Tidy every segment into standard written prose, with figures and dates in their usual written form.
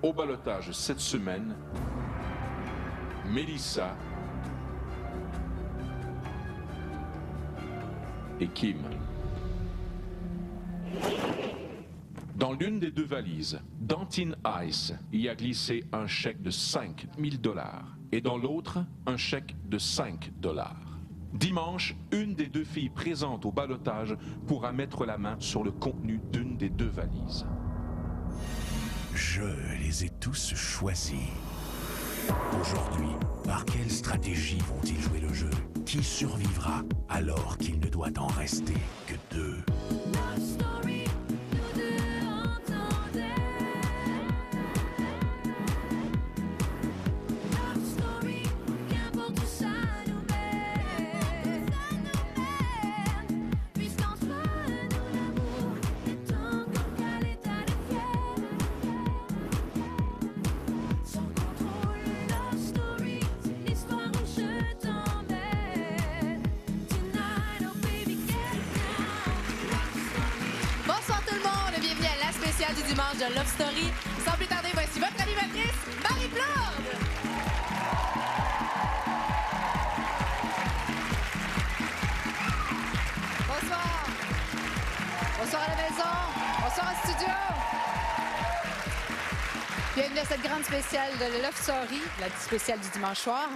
Au ballottage cette semaine, Mélissa et Kim. Dans l'une des deux valises, Dantine Ice y a glissé un chèque de 5 000 $ et dans l'autre, un chèque de 5 $. Dimanche, une des deux filles présentes au ballottage pourra mettre la main sur le contenu d'une des deux valises. Je les ai tous choisis. Aujourd'hui, par quelle stratégie vont-ils jouer le jeu? Qui survivra alors qu'il ne doit en rester que deux? Du dimanche de Love Story. Sans plus tarder, voici votre animatrice, Marie Plourde. Bonsoir. Bonsoir à la maison. Bonsoir au studio. Bienvenue à cette grande spéciale de Love Story, la spéciale du dimanche soir.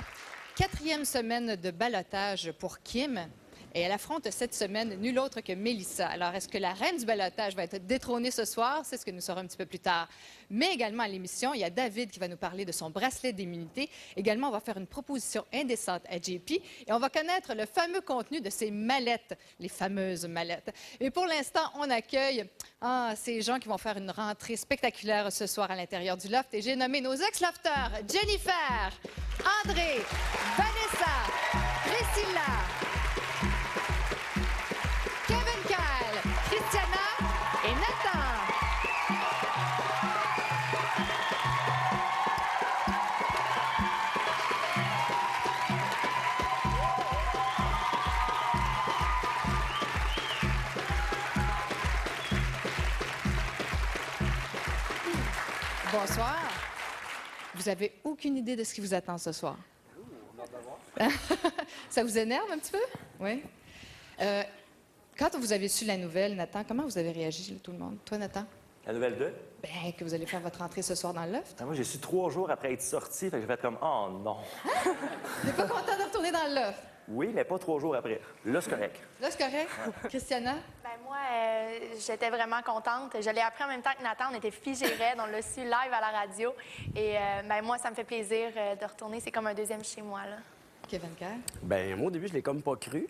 4e semaine de ballottage pour Kim. Et elle affronte cette semaine nul autre que Mélissa. Alors, est-ce que la reine du ballottage va être détrônée ce soir? C'est ce que nous saurons un petit peu plus tard. Mais également à l'émission, il y a David qui va nous parler de son bracelet d'immunité. Également, on va faire une proposition indécente à JP et on va connaître le fameux contenu de ses mallettes, les fameuses mallettes. Et pour l'instant, on accueille ces gens qui vont faire une rentrée spectaculaire ce soir à l'intérieur du loft. Et j'ai nommé nos ex-lofteurs, Jennifer, André, Vanessa, Priscilla, Kevin Kyle, Christiana et Nathan. Bonsoir. Vous avez aucune idée de ce qui vous attend ce soir? Ça vous énerve un petit peu? Oui. Quand vous avez su la nouvelle, Nathan, comment vous avez réagi, tout le monde? Toi, Nathan? La nouvelle 2? Bien, que vous allez faire votre entrée ce soir dans le loft. Moi, j'ai su 3 jours après être sorti, fait que j'ai fait comme « Oh non! » T'es pas content de retourner dans le loft? Oui, mais pas 3 jours après. Là, c'est correct. Là, c'est correct? Christiana? Ben moi, j'étais vraiment contente. Je l'ai appris en même temps que Nathan. On était figés raides. On l'a su live à la radio. Et ben moi, ça me fait plaisir de retourner. C'est comme un deuxième chez moi, là. Kevin Kerr? Ben moi, au début, je l'ai comme pas cru.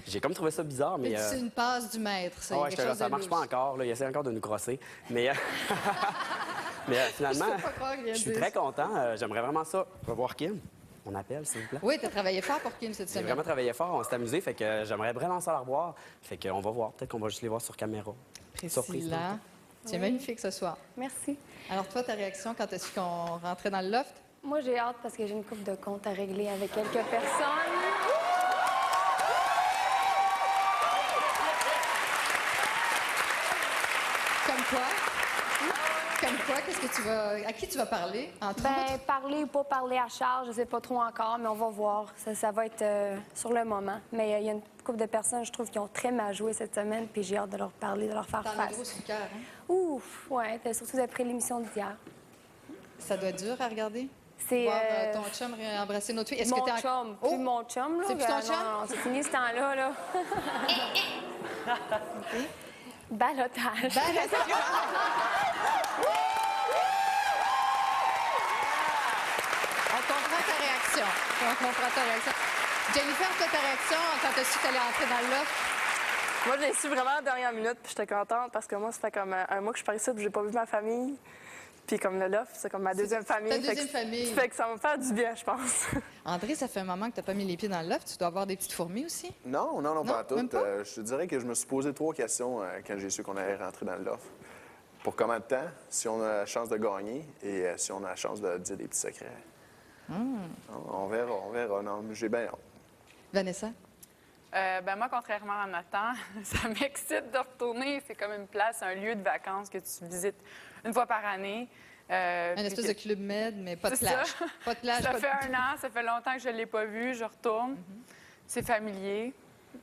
J'ai comme trouvé ça bizarre, mais... C'est une passe du maître, ça. Ouais, ça marche pas encore, là. Il essaie encore de nous crosser. Mais, finalement, je suis très content. J'aimerais vraiment ça, revoir Kim. On appelle, s'il vous plaît. Oui, tu as travaillé fort pour Kim cette J'ai semaine. vraiment travaillé fort, on s'est amusé, fait que j'aimerais vraiment ça la revoir. Fait qu'on va voir, peut-être qu'on va juste les voir sur caméra. Priscilla, tu es magnifique ce soir. Merci. Alors toi, ta réaction quand est-ce qu'on rentrait dans le loft? Moi, j'ai hâte parce que j'ai une couple de comptes à régler avec quelques personnes. Comme quoi? Comme quoi? Qu'est-ce que tu vas... À qui tu vas parler, entre autres? Parler ou pas parler à Charles, je sais pas trop encore, mais on va voir. Ça va être sur le moment. Mais il y a une couple de personnes, je trouve, qui ont très mal joué cette semaine, puis j'ai hâte de leur parler, de leur faire T'en as face. gros sur le cœur, hein? Ouf, ouais, surtout après l'émission d'hier. Ça doit être dur à regarder? C'est Voir ton chum embrasser notre fille. Est-ce mon que t'es chum, Oh! plus mon chum, là. C'est plus ton chum? Non, c'est fini ce temps-là, là. Ballottage. On comprend ta réaction. Jennifer, toi, ta réaction quand tu as su que tu allais entrer dans le loft? Moi, je l'ai su vraiment à la dernière minute, puis j'étais contente parce que moi, ça fait comme un mois que je suis par ici, puis j'ai pas vu ma famille. Puis comme le loft, c'est comme ma deuxième famille. Ta deuxième famille. Fait que ça va me faire du bien, je pense. André, ça fait un moment que tu n'as pas mis les pieds dans le loft. Tu dois avoir des petites fourmis aussi? Non, pas à même toutes. pas? Je te dirais que je me suis posé 3 questions quand j'ai su qu'on allait rentrer dans le loft. Pour combien de temps, si on a la chance de gagner et si on a la chance de dire des petits secrets. On verra. Non, j'ai bien hâte. Vanessa? Moi, contrairement à Nathan, ça m'excite de retourner. C'est comme une place, un lieu de vacances que tu visites une fois par année. Un Puis espèce de club med, mais pas de C'est plage. ça. Pas de plage, Ça pas fait de... un an, ça fait longtemps que je ne l'ai pas vu, je retourne. C'est familier.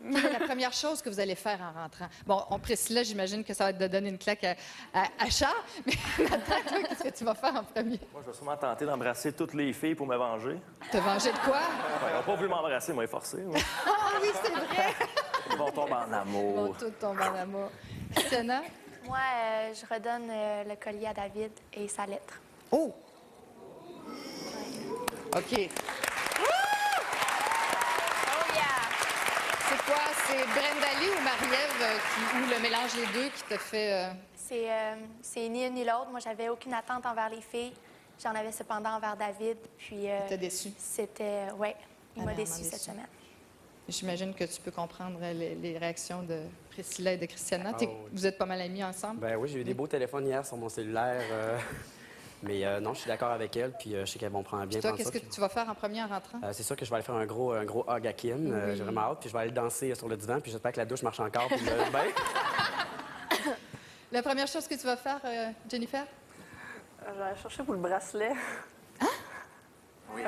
Quelle est la première chose que vous allez faire en rentrant? Bon, Priscilla, j'imagine que ça va être de donner une claque à Charles, mais Nathan, toi, qu'est-ce que tu vas faire en premier? Moi, je vais sûrement tenter d'embrasser toutes les filles pour me venger. Te venger de quoi? Ouais, ils n'ont pas voulu m'embrasser, moi, forcé. Moi. Ah oui, c'est vrai! Ils vont tomber en Ils vont amour. tous tomber en amour. Christiana? Moi, je redonne le collier à David et sa lettre. Oh! OK. Oh yeah! C'est quoi? C'est Brenda Lee ou Marie-Ève ou le mélange des deux qui te fait... C'est ni une ni l'autre. Moi, j'avais aucune attente envers les filles. J'en avais cependant envers David. Puis. T'es déçu? C'était. Ouais, il m'a Amèrement déçu cette déçu. semaine. J'imagine que tu peux comprendre les réactions de Priscilla et de Christiana. Ah oui. Vous êtes pas mal amis ensemble? Ben oui, j'ai eu des beaux téléphones hier sur mon cellulaire. Mais non, je suis d'accord avec elles, puis je sais qu'elles vont prendre bien Toi, prendre qu'est-ce ça. que tu vas faire en premier en rentrant? C'est sûr que je vais aller faire un gros hug à Kim. Oui. J'ai vraiment hâte. Puis je vais aller danser sur le divan. Puis j'espère que la douche marche encore. Puis La première chose que tu vas faire, Jennifer? Je vais aller chercher pour le bracelet. Hein? Oui.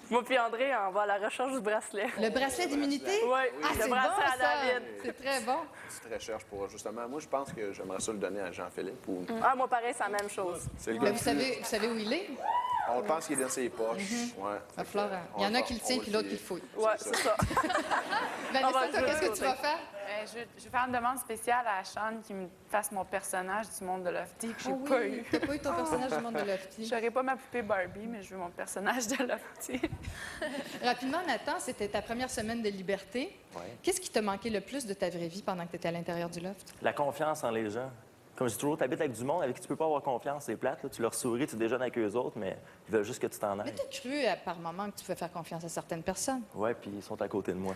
Moi puis André, on va à la recherche du bracelet. Le bracelet d'immunité? Oui, Ah, le c'est bracelet bon, à ça! David. C'est très bon. Petite recherche pour, justement, moi, je pense que j'aimerais ça le donner à Jean-Philippe. Ou... Ah, moi, pareil, c'est la même chose. C'est le Mais gars vous savez où il est? On pense qu'il est dans ses poches. Ouais. Va falloir, il y en a qui le tient puis l'autre qui le fouille. Ouais, c'est ça. Vanessa, va toi, le qu'est-ce que dire, tu vas faire? Je vais faire une demande spéciale à Sean qui me fasse mon personnage du monde de Lofty que j'ai Oh oui, pas eu. t'as pas eu ton personnage du monde de Lofty. J'aurais pas ma poupée Barbie, mais je veux mon personnage de Lofty. Rapidement, Nathan, c'était ta première semaine de liberté. Ouais. Qu'est-ce qui t'a manqué le plus de ta vraie vie pendant que tu étais à l'intérieur du loft? La confiance en les gens. Comme je dis toujours, tu habites avec du monde avec qui tu peux pas avoir confiance, c'est plate. Là. Tu leur souris, tu déjeunes avec eux autres, mais ils veulent juste que tu t'en Mais ailles. t'as cru par moment que tu pouvais faire confiance à certaines personnes. Ouais, puis ils sont à côté de moi.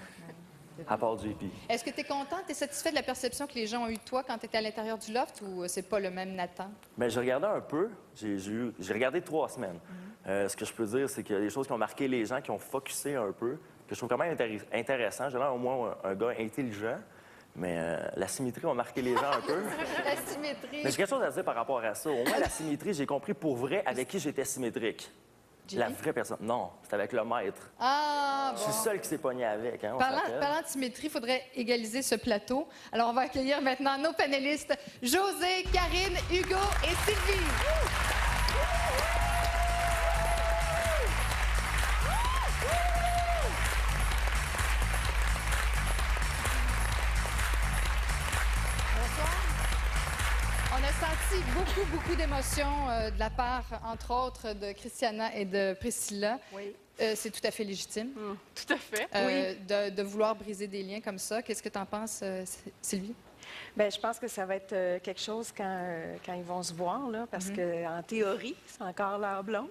À part JP. Est-ce que tu es contente, tu es satisfait de la perception que les gens ont eue de toi quand tu étais à l'intérieur du loft ou c'est pas le même Nathan? Mais j'ai regardé un peu. J'ai regardé 3 semaines. Ce que je peux dire, c'est qu'il y a des choses qui ont marqué les gens, qui ont focusé un peu, que je trouve quand même intéressant. J'ai l'air au moins un gars intelligent, mais la symétrie a marqué les gens un peu. La symétrie. Mais j'ai quelque chose à dire par rapport à ça. Au moins, la symétrie, j'ai compris pour vrai avec qui j'étais symétrique. La vraie personne. Non, c'était avec le maître. Ah, Je suis bon. le seul qui s'est pogné avec. Hein, on s'appelle. Parlant de symétrie, il faudrait égaliser ce plateau. Alors, on va accueillir maintenant nos panélistes, José, Karine, Hugo et Sylvie. On a senti beaucoup d'émotions de la part, entre autres, de Christiana et de Priscilla. Oui. C'est tout à fait légitime Tout à fait. de vouloir briser des liens comme ça. Qu'est-ce que tu en penses, Sylvie? Bien, je pense que ça va être quelque chose quand ils vont se voir, là, parce qu'en théorie, c'est encore leur blonde.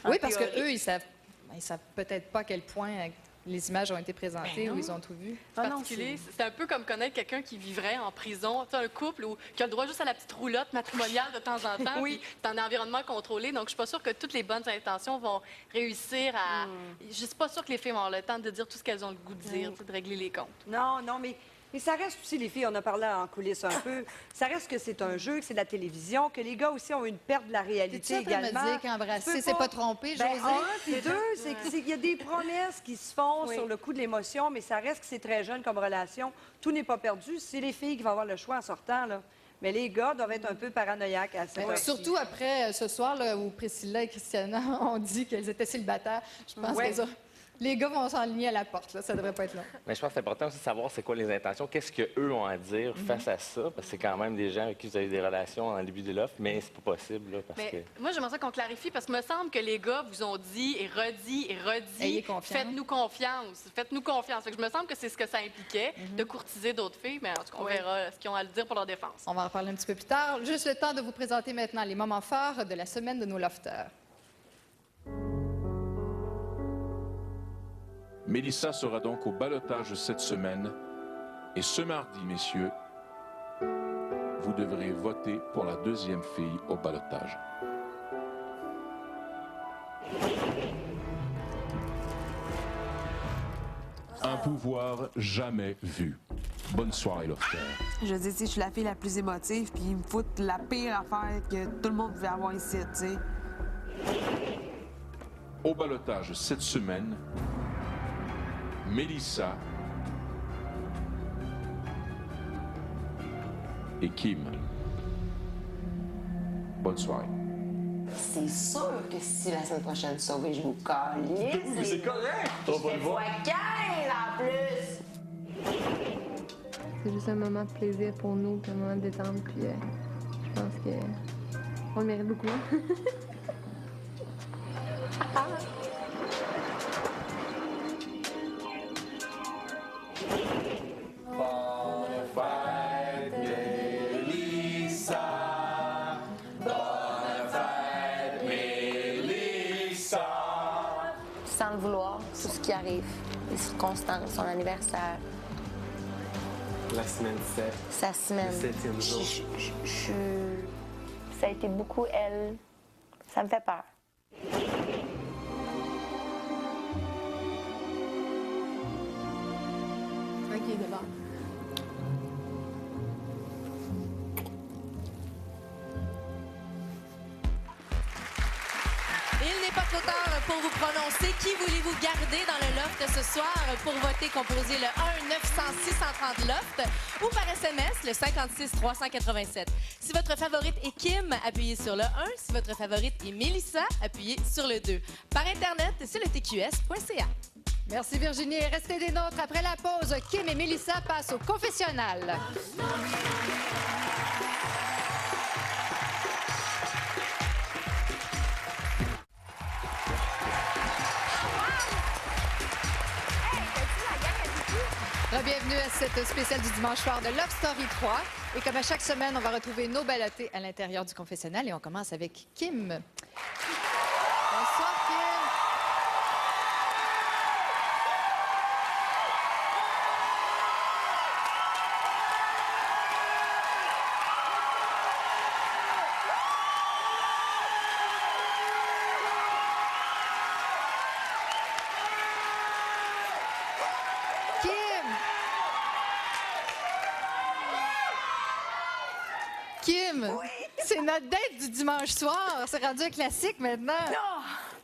En Oui, parce théorie. qu'eux, ils savent peut-être pas à quel point les images ont été présentées Ben ou non. ils ont tout vu. Ah non, particulier. C'est un peu comme connaître quelqu'un qui vivrait en prison, tu sais, un couple qui a le droit juste à la petite roulotte matrimoniale de temps en temps, Oui. puis c'est un environnement contrôlé. Donc, je suis pas sûre que toutes les bonnes intentions vont réussir à... Je suis pas sûre que les filles vont avoir le temps de dire tout ce qu'elles ont le goût de dire, tu sais, de régler les comptes. Non, mais ça reste aussi, les filles, on a parlé en coulisses un peu, ça reste que c'est un jeu, que c'est de la télévision, que les gars aussi ont une perte de la réalité C'est-tu en train de également. me dire qu'embrasser, Tu peux c'est pas tromper, Ben, José? un, puis deux, c'est qu'il y a des promesses qui se font Oui. sur le coup de l'émotion, mais ça reste que c'est très jeune comme relation. Tout n'est pas perdu. C'est les filles qui vont avoir le choix en sortant, là. Mais les gars doivent être un peu paranoïaques à cette heure-ci. Surtout après ce soir là, où Priscilla et Christiana ont dit qu'elles étaient célibataires. Je pense Ouais. que les gars vont s'enligner à la porte. Là. Ça devrait pas être long. Mais je pense que c'est important aussi de savoir c'est quoi les intentions, qu'est-ce qu'eux ont à dire face à ça, parce que c'est quand même des gens avec qui vous avez des relations en début de l'offre, mais c'est pas possible, là, parce Mais que... moi, j'aimerais ça qu'on clarifie parce que me semble que les gars vous ont dit et redit et redit. Ayez confiance. Faites-nous confiance. Faites-nous confiance. Fait que je me semble que c'est ce que ça impliquait de courtiser d'autres filles, mais en tout cas, on verra ce qu'ils ont à le dire pour leur défense. On va en reparler un petit peu plus tard. Juste le temps de vous présenter maintenant les moments forts de la semaine de nos lofters. Mélissa sera donc au ballottage cette semaine. Et ce mardi, messieurs, vous devrez voter pour la deuxième fille au ballottage. Un pouvoir jamais vu. Bonne soirée, Lofter. Je dis, si je suis la fille la plus émotive, puis ils me foutent la pire affaire que tout le monde pouvait avoir ici, tu sais. Au ballottage cette semaine, Mélissa et Kim. Bonne soirée. C'est sûr que si la semaine prochaine sauvé, je vous calisse. Mais c'est correct! On va le voir. Fois 15 en plus! C'est juste un moment de plaisir pour nous, puis un moment de détente, puis je pense que on le mérite beaucoup. Bonne fête, Mélissa! Bonne fête, Mélissa! Sans le vouloir, tout ce qui arrive, les circonstances, son anniversaire, La semaine 7. sa semaine. Le 7e jour. Ça a été beaucoup elle. Ça me fait peur. OK, d'abord. Il n'est pas trop tard pour vous prononcer. Qui voulez-vous garder dans le loft ce soir? Pour voter, composez le 1-900-630-LOFT ou par SMS, le 56-387. Si votre favorite est Kim, appuyez sur le 1. Si votre favorite est Mélissa, appuyez sur le 2. Par Internet, c'est le tqs.ca. Merci Virginie. Et restez des nôtres. Après la pause, Kim et Mélissa passent au confessionnal. Bienvenue à cette spéciale du dimanche soir de Love Story 3. Et comme à chaque semaine, on va retrouver nos ballottés à l'intérieur du confessionnal. Et on commence avec Kim. Bonsoir, Kim. Kim, c'est notre date du dimanche soir. C'est rendu un classique maintenant. Non!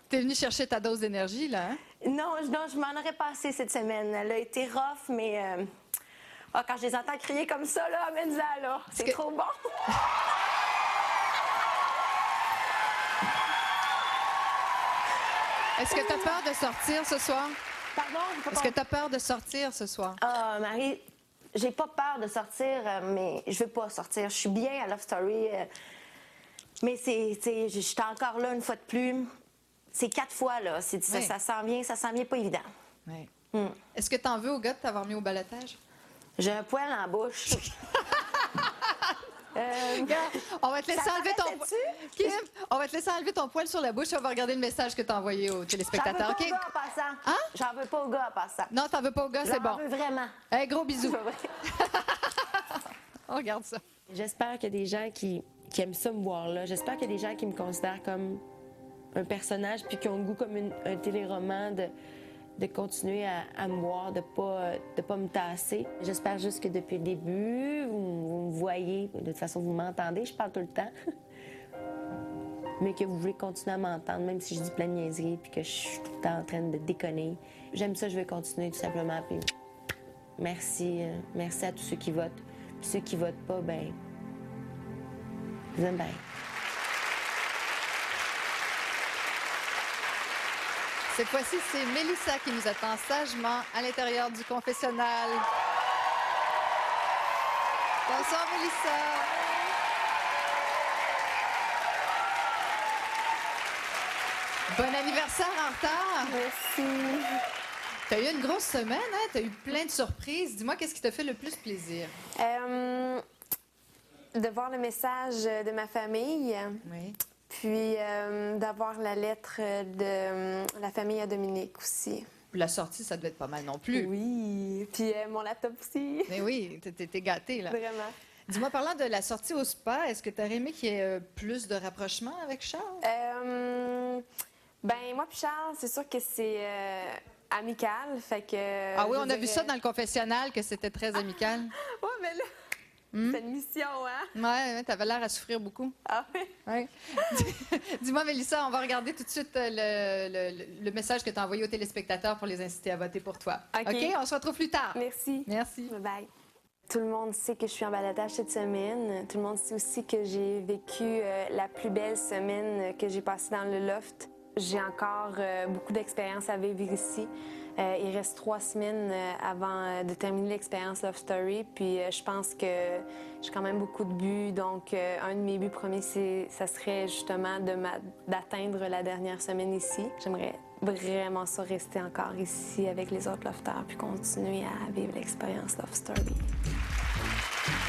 T'es venue chercher ta dose d'énergie, là, hein? Non, je m'en aurais passé cette semaine. Elle a été rough, mais quand je les entends crier comme ça, là, amène-la, là. C'est trop bon. Est-ce que t'as peur de sortir ce soir? Pardon? Est-ce que t'as peur de sortir ce soir? Ah, Marie, j'ai pas peur de sortir, mais je veux pas sortir. Je suis bien à Love Story, mais je suis encore là une fois de plus. C'est 4 fois, là. Ça s'en vient pas évident. Oui. Est-ce que t'en veux au gars de t'avoir mis au balotage? J'ai un poil en bouche. On va te laisser enlever ton poil. Kim, on va te laisser enlever ton poil sur la bouche et on va regarder le message que tu as envoyé aux téléspectateurs. J'en veux pas au gars en passant. Hein? J'en veux pas au gars en passant. Non, t'en veux pas au gars, c'est bon. J'en veux vraiment. Hey, gros bisous. On regarde ça. J'espère qu'il y a des gens qui aiment ça me voir là. J'espère qu'il y a des gens qui me considèrent comme un personnage puis qui ont le goût comme un téléroman de continuer à me voir, de pas me tasser. J'espère juste que depuis le début, vous me voyez, de toute façon, vous m'entendez, je parle tout le temps, mais que vous voulez continuer à m'entendre, même si je dis plein de niaiseries puis que je suis tout le temps en train de déconner. J'aime ça, je vais continuer tout simplement. Puis merci à tous ceux qui votent. Puis ceux qui votent pas, ben, je vous aime bien. Cette fois-ci, c'est Mélissa qui nous attend sagement à l'intérieur du confessionnal. Bonsoir, Mélissa. Bon anniversaire en retard. Merci. T'as eu une grosse semaine, hein? T'as eu plein de surprises. Dis-moi, qu'est-ce qui t'a fait le plus plaisir? De voir le message de ma famille. Oui. Puis d'avoir la lettre de la famille à Dominique aussi. La sortie, ça devait être pas mal non plus. Oui. Puis mon laptop aussi. Mais oui, t'es gâtée, là. Vraiment. Dis-moi, parlant de la sortie au spa, est-ce que tu aurais aimé qu'il y ait plus de rapprochement avec Charles? Ben moi puis Charles, c'est sûr que c'est amical, fait que... Ah oui, je on a vu dirais- ça dans le confessionnal, que c'était très amical. Ouais, mais là, c'est une mission, hein? Ouais, t'avais l'air à souffrir beaucoup. Ah oui? Ouais. Dis-moi, Mélissa, on va regarder tout de suite le message que tu as envoyé aux téléspectateurs pour les inciter à voter pour toi. OK. On se retrouve plus tard. Merci. Merci. Bye-bye. Tout le monde sait que je suis en baladage cette semaine. Tout le monde sait aussi que j'ai vécu la plus belle semaine que j'ai passée dans le loft. J'ai encore beaucoup d'expérience à vivre ici. Il reste 3 semaines avant de terminer l'expérience Love Story. Puis je pense que j'ai quand même beaucoup de buts. Donc, un de mes buts premiers, ça serait justement d'atteindre la dernière semaine ici. J'aimerais vraiment ça rester encore ici avec les autres lofters puis continuer à vivre l'expérience Love Story.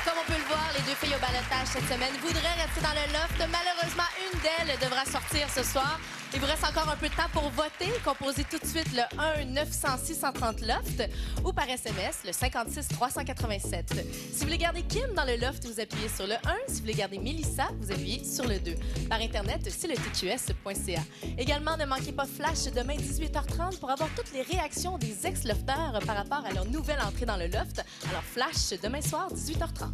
Comme on peut le voir, les 2 filles au balotage cette semaine voudraient rester dans le loft. Malheureusement, une d'elles devra sortir ce soir. Il vous reste encore un peu de temps pour voter. Composez tout de suite le 1-900-630-LOFT ou par SMS le 56-387. Si vous voulez garder Kim dans le loft, vous appuyez sur le 1. Si vous voulez garder Mélissa, vous appuyez sur le 2. Par Internet, c'est le tqs.ca. Également, ne manquez pas Flash demain 18h30 pour avoir toutes les réactions des ex-lofters par rapport à leur nouvelle entrée dans le loft. Alors, Flash demain soir 18h30.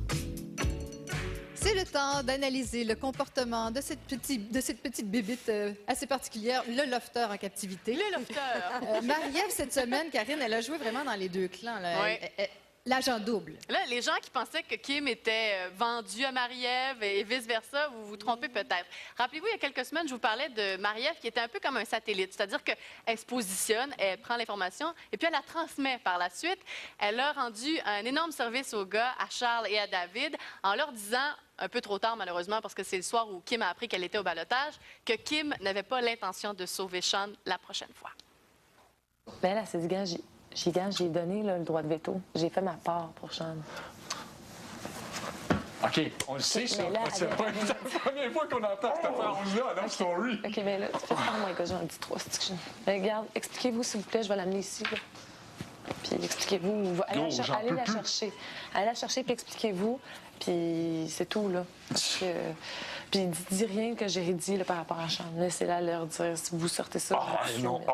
C'est le temps d'analyser le comportement de cette petite bébite assez particulière, le lofter en captivité. Le lofter! Marie-Ève, cette semaine, Karine, elle a joué vraiment dans les 2 clans. Là. Oui. L'agent double. Là, les gens qui pensaient que Kim était vendue à Marie-Ève et vice-versa, vous vous trompez peut-être. Rappelez-vous, il y a quelques semaines, je vous parlais de Marie-Ève qui était un peu comme un satellite, c'est-à-dire qu'elle se positionne, elle prend l'information et puis elle la transmet par la suite. Elle a rendu un énorme service aux gars, à Charles et à David, en leur disant, un peu trop tard malheureusement, parce que c'est le soir où Kim a appris qu'elle était au ballottage, que Kim n'avait pas l'intention de sauver Sean la prochaine fois. Ben là, c'est du gars, j'ai donné là, le droit de veto. J'ai fait ma part pour Sean. OK, on le sait, ça. Mais là, C'est pas la première fois qu'on entend cette affaire-là dans Story. OK, mais là, tu fais ça. Oh my God, j'en dis 3. Regarde, expliquez-vous, s'il vous plaît, je vais l'amener ici. Là. Puis expliquez-vous. Allez la chercher. Allez la chercher, puis expliquez-vous. Puis c'est tout, là. Puis dis rien que j'ai dit là, par rapport à Sean. Laissez-la leur dire si vous sortez ça. Non, là.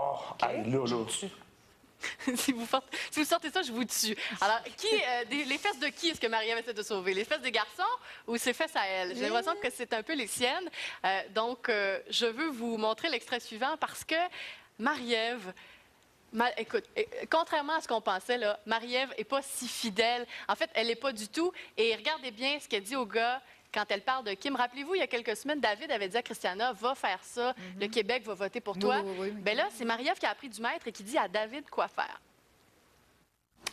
Si vous sortez ça, je vous tue. Alors, les fesses de qui est-ce que Marie-Ève essaie de sauver? Les fesses des garçons ou ses fesses à elle? J'ai l'impression que c'est un peu les siennes. Donc, je veux vous montrer l'extrait suivant parce que Marie-Ève... Écoute, contrairement à ce qu'on pensait, là, Marie-Ève n'est pas si fidèle. En fait, elle n'est pas du tout. Et regardez bien ce qu'elle dit au gars quand elle parle de Kim. Rappelez-vous, il y a quelques semaines, David avait dit à Christiana, va faire ça, le Québec va voter pour toi. Oui. Bien là, c'est Marie-Ève qui a appris du maître et qui dit à David quoi faire.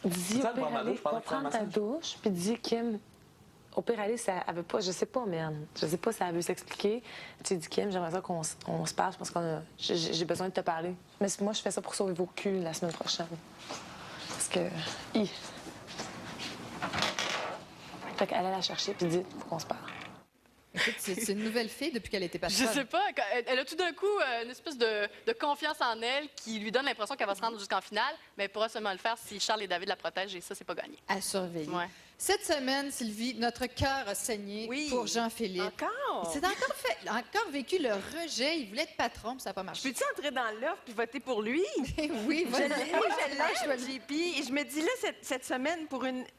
Dis, au pire, allez, va prendre ta douche, puis dis, Kim, au pire, allez, ça elle veut pas, je sais pas, man. Je sais pas si elle veut s'expliquer. Tu dis, Kim, j'aimerais ça qu'on se parle, parce que j'ai besoin de te parler. Mais moi, je fais ça pour sauver vos culs la semaine prochaine. Parce que... Fait qu'elle la chercher, puis dit, faut qu'on se parle. Écoute, c'est une nouvelle fille depuis qu'elle était patronne. Je sais pas. Elle a tout d'un coup une espèce de confiance en elle qui lui donne l'impression qu'elle va se rendre jusqu'en finale, mais elle pourra seulement le faire si Charles et David la protègent, et ça, c'est pas gagné. À surveiller. Ouais. Cette semaine, Sylvie, notre cœur a saigné pour Jean-Philippe. Encore? C'est encore vécu le rejet. Il voulait être patron, puis ça n'a pas marché. Peux-tu entrer dans l'offre puis voter pour lui? Oui, Moi, je l'aime, JP. Et je me dis, là, cette semaine,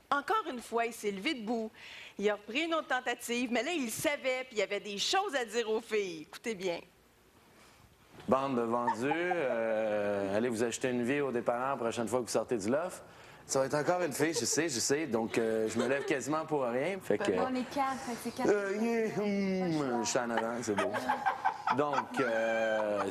encore une fois, il s'est levé debout. Il a repris une autre tentative, mais là, il le savait, puis il y avait des choses à dire aux filles. Écoutez bien. Bande de vendus. Allez vous acheter une vie au dépanneur la prochaine fois que vous sortez du loft. Ça va être encore une fille, je sais. Donc, je me lève quasiment pour rien. Fait que... On est 4, c'est 4. Je suis en avant, c'est beau. Donc,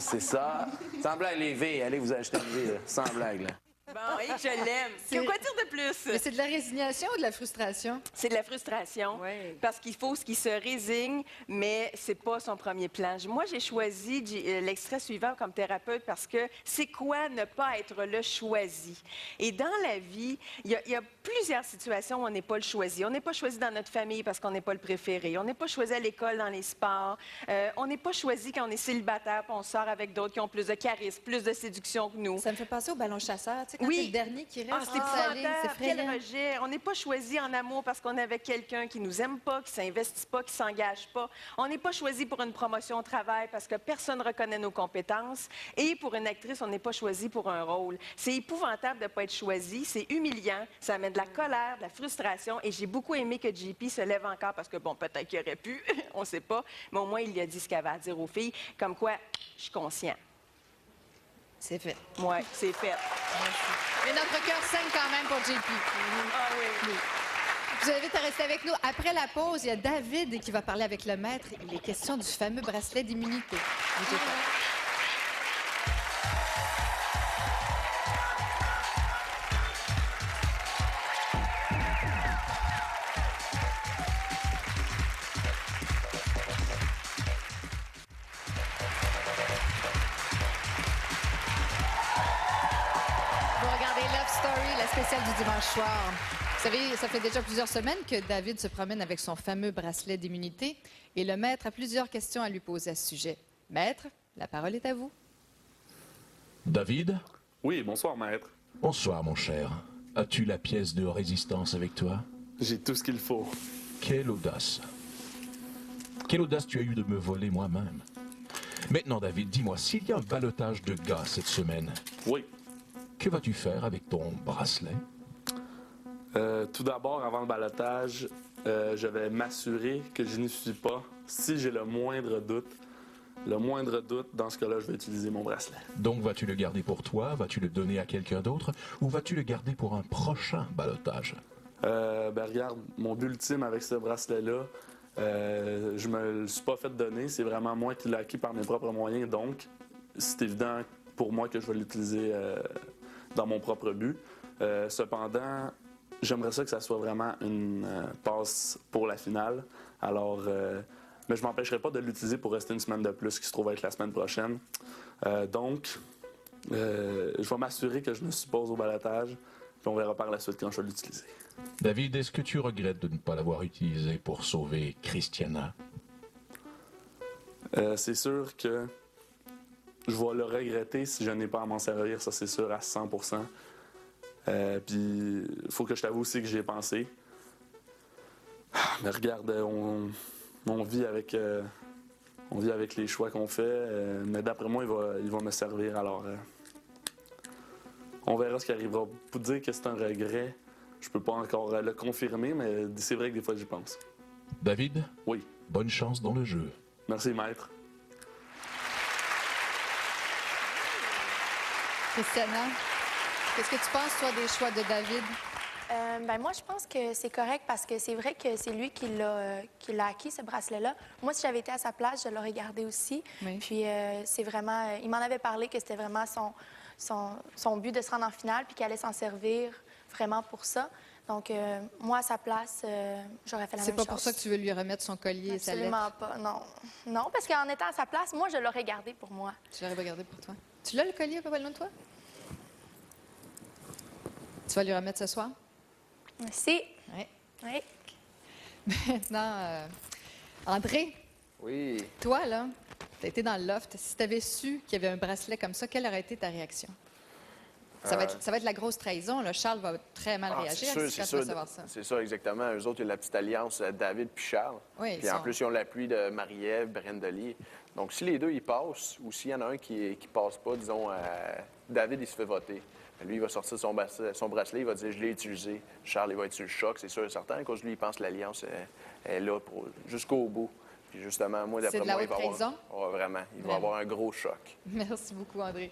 c'est ça. Sans blague, les filles, allez vous acheter une vie, là. Sans blague, là. Bon, et je l'aime. Quoi dire de plus? Mais c'est de la résignation ou de la frustration? C'est de la frustration. Parce qu'il faut qu'il se résigne, mais c'est pas son premier plan. Moi, j'ai choisi l'extrait suivant comme thérapeute parce que c'est quoi ne pas être le choisi? Et dans la vie, il y a plusieurs situations où on n'est pas le choisi. On n'est pas choisi dans notre famille parce qu'on n'est pas le préféré. On n'est pas choisi à l'école, dans les sports. On n'est pas choisi quand on est célibataire puis on sort avec d'autres qui ont plus de charisme, plus de séduction que nous. Ça me fait penser au ballon chasseur. Tu sais, c'est le dernier qui reste. Ah, c'est épouvantable. Quel rejet. On n'est pas choisi en amour parce qu'on est avec quelqu'un qui nous aime pas, qui s'investit pas, qui s'engage pas. On n'est pas choisi pour une promotion au travail parce que personne ne reconnaît nos compétences. Et pour une actrice, on n'est pas choisi pour un rôle. C'est épouvantable de ne pas être choisi. C'est humiliant. Ça amène de la colère, de la frustration. Et j'ai beaucoup aimé que JP se lève encore parce que, bon, peut-être qu'il aurait pu, on ne sait pas. Mais au moins, il a dit ce qu'il avait à dire aux filles. Comme quoi, je suis conscient. C'est fait. Oui, c'est fait. Mais notre cœur saigne quand même pour JP. Ah oui. Je vous invite à rester avec nous. Après la pause, il y a David qui va parler avec le maître. Il est question du fameux bracelet d'immunité. Bougez pas. Spécial du dimanche soir. Vous savez, ça fait déjà plusieurs semaines que David se promène avec son fameux bracelet d'immunité et le maître a plusieurs questions à lui poser à ce sujet. Maître, la parole est à vous. David? Oui, bonsoir, maître. Bonsoir, mon cher. As-tu la pièce de résistance avec toi? J'ai tout ce qu'il faut. Quelle audace. Quelle audace tu as eu de me voler moi-même. Maintenant, David, dis-moi, s'il y a un ballottage de gars cette semaine... Oui. Que vas-tu faire avec ton bracelet? Tout d'abord, avant le ballottage, je vais m'assurer que je n'y suis pas. Si j'ai le moindre doute, dans ce cas-là, je vais utiliser mon bracelet. Donc, vas-tu le garder pour toi? Vas-tu le donner à quelqu'un d'autre? Ou vas-tu le garder pour un prochain ballottage? Regarde, mon but ultime avec ce bracelet-là, je me le suis pas fait donner. C'est vraiment moi qui l'ai acquis par mes propres moyens. Donc, c'est évident pour moi que je vais l'utiliser dans mon propre but. Cependant, j'aimerais ça que ça soit vraiment une passe pour la finale. Alors, mais je ne m'empêcherai pas de l'utiliser pour rester une semaine de plus, qui se trouve être la semaine prochaine. Donc, je vais m'assurer que je ne suis pas au ballottage, puis on verra par la suite quand je vais l'utiliser. David, est-ce que tu regrettes de ne pas l'avoir utilisé pour sauver Christiana? C'est sûr que je vais le regretter si je n'ai pas à m'en servir, ça c'est sûr, à 100%. Puis, il faut que je t'avoue aussi que j'y ai pensé. Mais regarde, on vit avec les choix qu'on fait, mais d'après moi, il va me servir. Alors, on verra ce qui arrivera. Pour dire que c'est un regret, je peux pas encore le confirmer, mais c'est vrai que des fois, j'y pense. David? Oui. Bonne chance dans le jeu. Merci, maître. Christiana, qu'est-ce que tu penses, toi, des choix de David? Moi, je pense que c'est correct parce que c'est vrai que c'est lui qui l'a acquis, ce bracelet-là. Moi, si j'avais été à sa place, je l'aurais gardé aussi. Oui. Puis, c'est vraiment... il m'en avait parlé que c'était vraiment son but de se rendre en finale puis qu'il allait s'en servir vraiment pour ça. Donc, moi, à sa place, j'aurais fait la même chose. C'est pas pour ça que tu veux lui remettre son collier et sa lettre? Absolument pas, non. Non, parce qu'en étant à sa place, moi, je l'aurais gardé pour moi. Tu l'aurais pas gardé pour toi? Tu l'as, le collier, pas loin de toi? Tu vas lui remettre ce soir? Merci. Oui. Oui. Maintenant, André. Oui. Toi, là, tu as été dans le loft. Si tu avais su qu'il y avait un bracelet comme ça, quelle aurait été ta réaction? Ça va être la grosse trahison. Là. Charles va très mal réagir quand il va savoir ça. C'est ça, exactement. Eux autres, il y a la petite alliance David puis Charles. Oui, puis en plus, ils ont l'appui de Marie-Ève, Brenda-Lee. Donc, si les deux, ils passent, ou s'il y en a un qui passe pas, disons, David, il se fait voter. Lui, il va sortir son bracelet, il va dire « je l'ai utilisé ». Charles, il va être sur le choc, c'est sûr et certain. À cause de lui, il pense que l'alliance est là jusqu'au bout. Puis justement, moi, d'après moi, il va avoir... Oh, vraiment, il va avoir un gros choc. Merci beaucoup, André.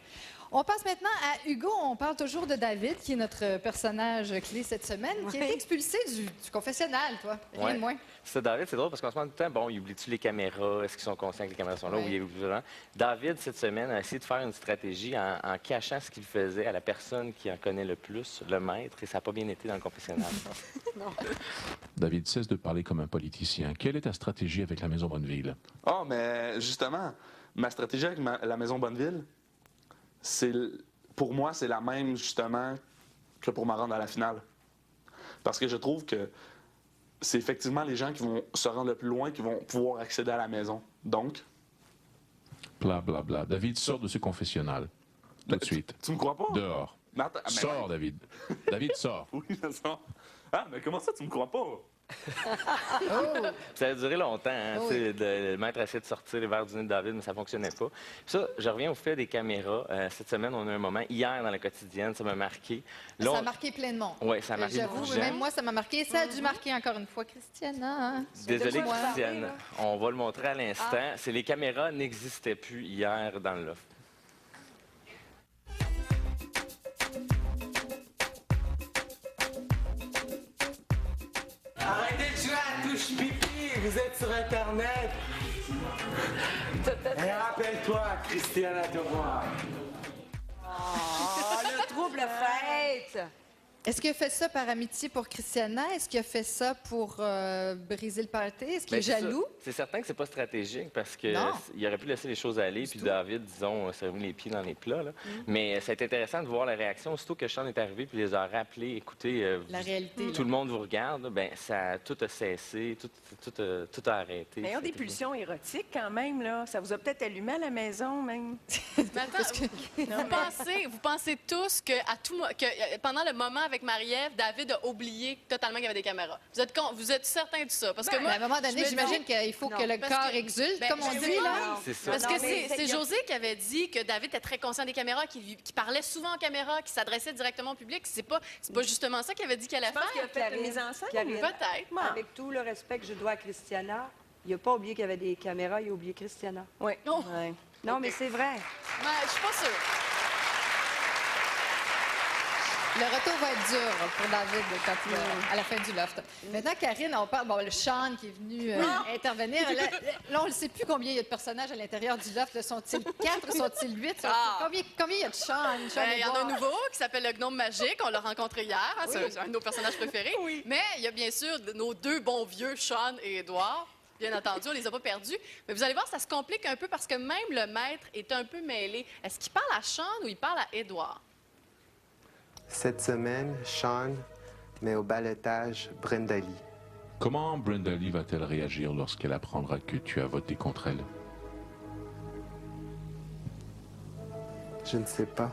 On passe maintenant à Hugo. On parle toujours de David, qui est notre personnage clé cette semaine, qui a été expulsé du confessionnal, toi. Rien de moins. C'est David, c'est drôle parce qu'en ce moment du temps, bon, il oublie-tu les caméras? Est-ce qu'ils sont conscients que les caméras sont là? Oui, il oublie vraiment. David, cette semaine, a essayé de faire une stratégie en cachant ce qu'il faisait à la personne qui en connaît le plus, le maître, et ça n'a pas bien été dans le confessionnal. Non. David, cesse de parler comme un politicien. Quelle est ta stratégie avec la Maison Bonneville? Ah, mais justement, ma stratégie avec la Maison Bonneville, pour moi, c'est la même, justement, que pour me rendre à la finale. Parce que je trouve que c'est effectivement les gens qui vont se rendre le plus loin qui vont pouvoir accéder à la maison. Donc... Bla, bla, bla. David, sors de ce confessionnal. Tout de suite. Tu me crois pas? Dehors. Mais attends, mais Sors, David. David, sors. Oui, je sors. Ah, mais comment ça, tu me crois pas? Ça a duré longtemps. Hein, Oh tu sais, le maître a essayé de sortir les verres du nez de David, mais ça ne fonctionnait pas. Puis ça, je reviens au fait des caméras. Cette semaine, on a un moment, hier dans la quotidienne, ça m'a marqué. Là, Ça a marqué plein de monde. Oui, ça a marqué beaucoup J'avoue, de gens. même moi, ça m'a marqué. Ça a dû marquer encore une fois Christiana. Hein? Désolé, Moi. Christiane. On va le montrer à l'instant. C'est les caméras n'existaient plus hier dans le loft. Arrêtez de jouer à touche pipi, vous êtes sur Internet. Et rappelle-toi, Christiana Deroy. Oh, le trouble fête! Est-ce qu'il a fait ça par amitié pour Christiana? Est-ce qu'il a fait ça pour briser le party? Est-ce qu'il est Ben, c'est jaloux? ça. C'est certain que c'est pas stratégique parce que Non. il aurait pu laisser les choses aller, puis David, disons, s'est remis les pieds dans les plats. Là. Mais ça a été intéressant de voir la réaction. Aussitôt que Sean est arrivé, puis les a rappelés, écoutez, La réalité, tout le monde vous regarde, ben ça tout a cessé, tout a arrêté. Mais ils ont des pulsions érotiques quand même, là. Ça vous a peut-être allumé à la maison, même. Mais attends, vous pensez tous que, pendant le moment avec Marie-Ève, David a oublié totalement qu'il y avait des caméras. Vous êtes certain de ça? Parce que moi, à un moment donné, je me j'imagine dis- qu'il faut Non, que le parce corps que- exulte, ben, comme on je dit, sais là. pas. C'est ça. Parce Non, que mais c'est José qui avait dit que David était très conscient des caméras, qu'il parlait souvent aux caméras, qu'il s'adressait directement au public. C'est pas justement ça qu'il avait dit qu'il allait Je pense faire? qu'il a fait une mise en scène. Karine, Peut-être. Avec tout le respect que je dois à Christiana, il n'a pas oublié qu'il y avait des caméras, il a oublié Christiana. Oui. Non. Non, mais c'est vrai. Ouais, je suis pas sûre. Le retour va être dur pour David quand à la fin du loft. Maintenant, Karine, on parle... Bon, le Sean qui est venu intervenir. Là, on ne sait plus combien il y a de personnages à l'intérieur du loft. Là, sont-ils 4? Sont-ils 8? Combien il y a de Sean? Il y en a un nouveau qui s'appelle le Gnome Magique. On l'a rencontré hier. Hein, c'est un de nos personnages préférés. Mais il y a bien sûr nos deux bons vieux, Sean et Édouard. Bien entendu, on les a pas perdus. Mais vous allez voir, ça se complique un peu parce que même le maître est un peu mêlé. Est-ce qu'il parle à Sean ou il parle à Édouard? Cette semaine, Sean met au ballottage Brenda Lee. Comment Brenda Lee va-t-elle réagir lorsqu'elle apprendra que tu as voté contre elle? Je ne sais pas.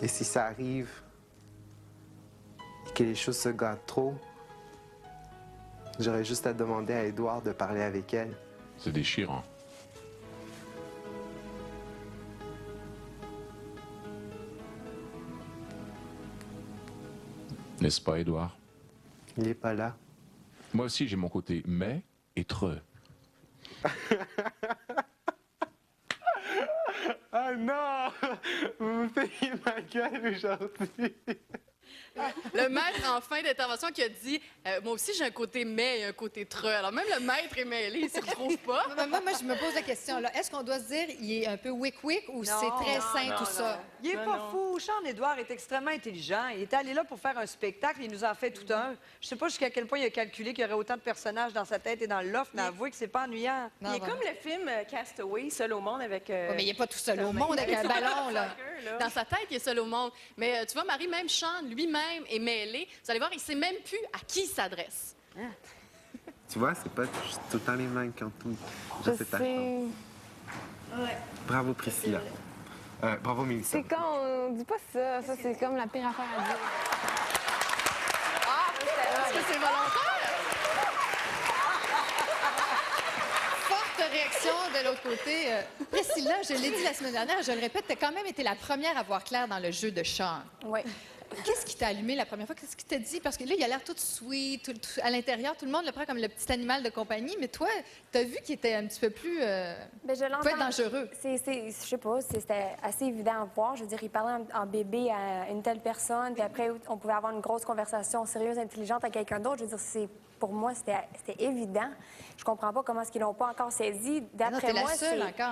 Et si ça arrive et que les choses se gâtent trop, j'aurais juste à demander à Édouard de parler avec elle. C'est déchirant. N'est-ce pas, Édouard? Il n'est pas là. Moi aussi, j'ai mon côté mais et treux. Ah non! Vous me payez ma gueule aujourd'hui. Le maître, en fin d'intervention, qui a dit moi aussi, j'ai un côté mais et un côté treux. Alors, même le maître est mêlé, il ne s'y retrouve pas. Moi, je me pose la question, là. Est-ce qu'on doit se dire il est un peu wick-wick ou c'est très sain, tout ça? Il n'est pas fou. Sean-Édouard est extrêmement intelligent. Il est allé là pour faire un spectacle. Il nous en fait tout un. Je sais pas jusqu'à quel point il a calculé qu'il y aurait autant de personnages dans sa tête et dans le loft, mais avouez que c'est pas ennuyant. Il est comme le film Castaway, Seul au monde avec... Ouais, mais il n'est pas tout seul au monde avec un ballon, là. Dans sa tête, il est seul au monde. Mais tu vois, Marie, même Sean, lui-même, est mêlé. Vous allez voir, il ne sait même plus à qui il s'adresse. Tu vois, c'est pas tout le temps les mêmes quand tout. Je sais pas. sais. Bravo, Priscilla. Bravo, Mélissa. C'est quand on dit pas ça. Ça, c'est comme la pire affaire à dire. Est-ce que c'est volontaire? Forte réaction de l'autre côté. Priscilla, je l'ai dit la semaine dernière, je le répète, tu as quand même été la première à voir clair dans le jeu de Sean. Oui. Qu'est-ce qui t'a allumé la première fois? Qu'est-ce qui t'a dit? Parce que là, il a l'air tout sweet, à l'intérieur, tout le monde le prend comme le petit animal de compagnie, mais toi, t'as vu qu'il était un petit peu plus... Ben, je l'entends. peut être dangereux. Je sais pas, c'était assez évident à voir. Je veux dire, il parlait en bébé à une telle personne, puis après, on pouvait avoir une grosse conversation sérieuse, intelligente avec quelqu'un d'autre. Je veux dire, pour moi, c'était évident. Je comprends pas comment est-ce qu'ils l'ont pas encore saisi. D'après moi,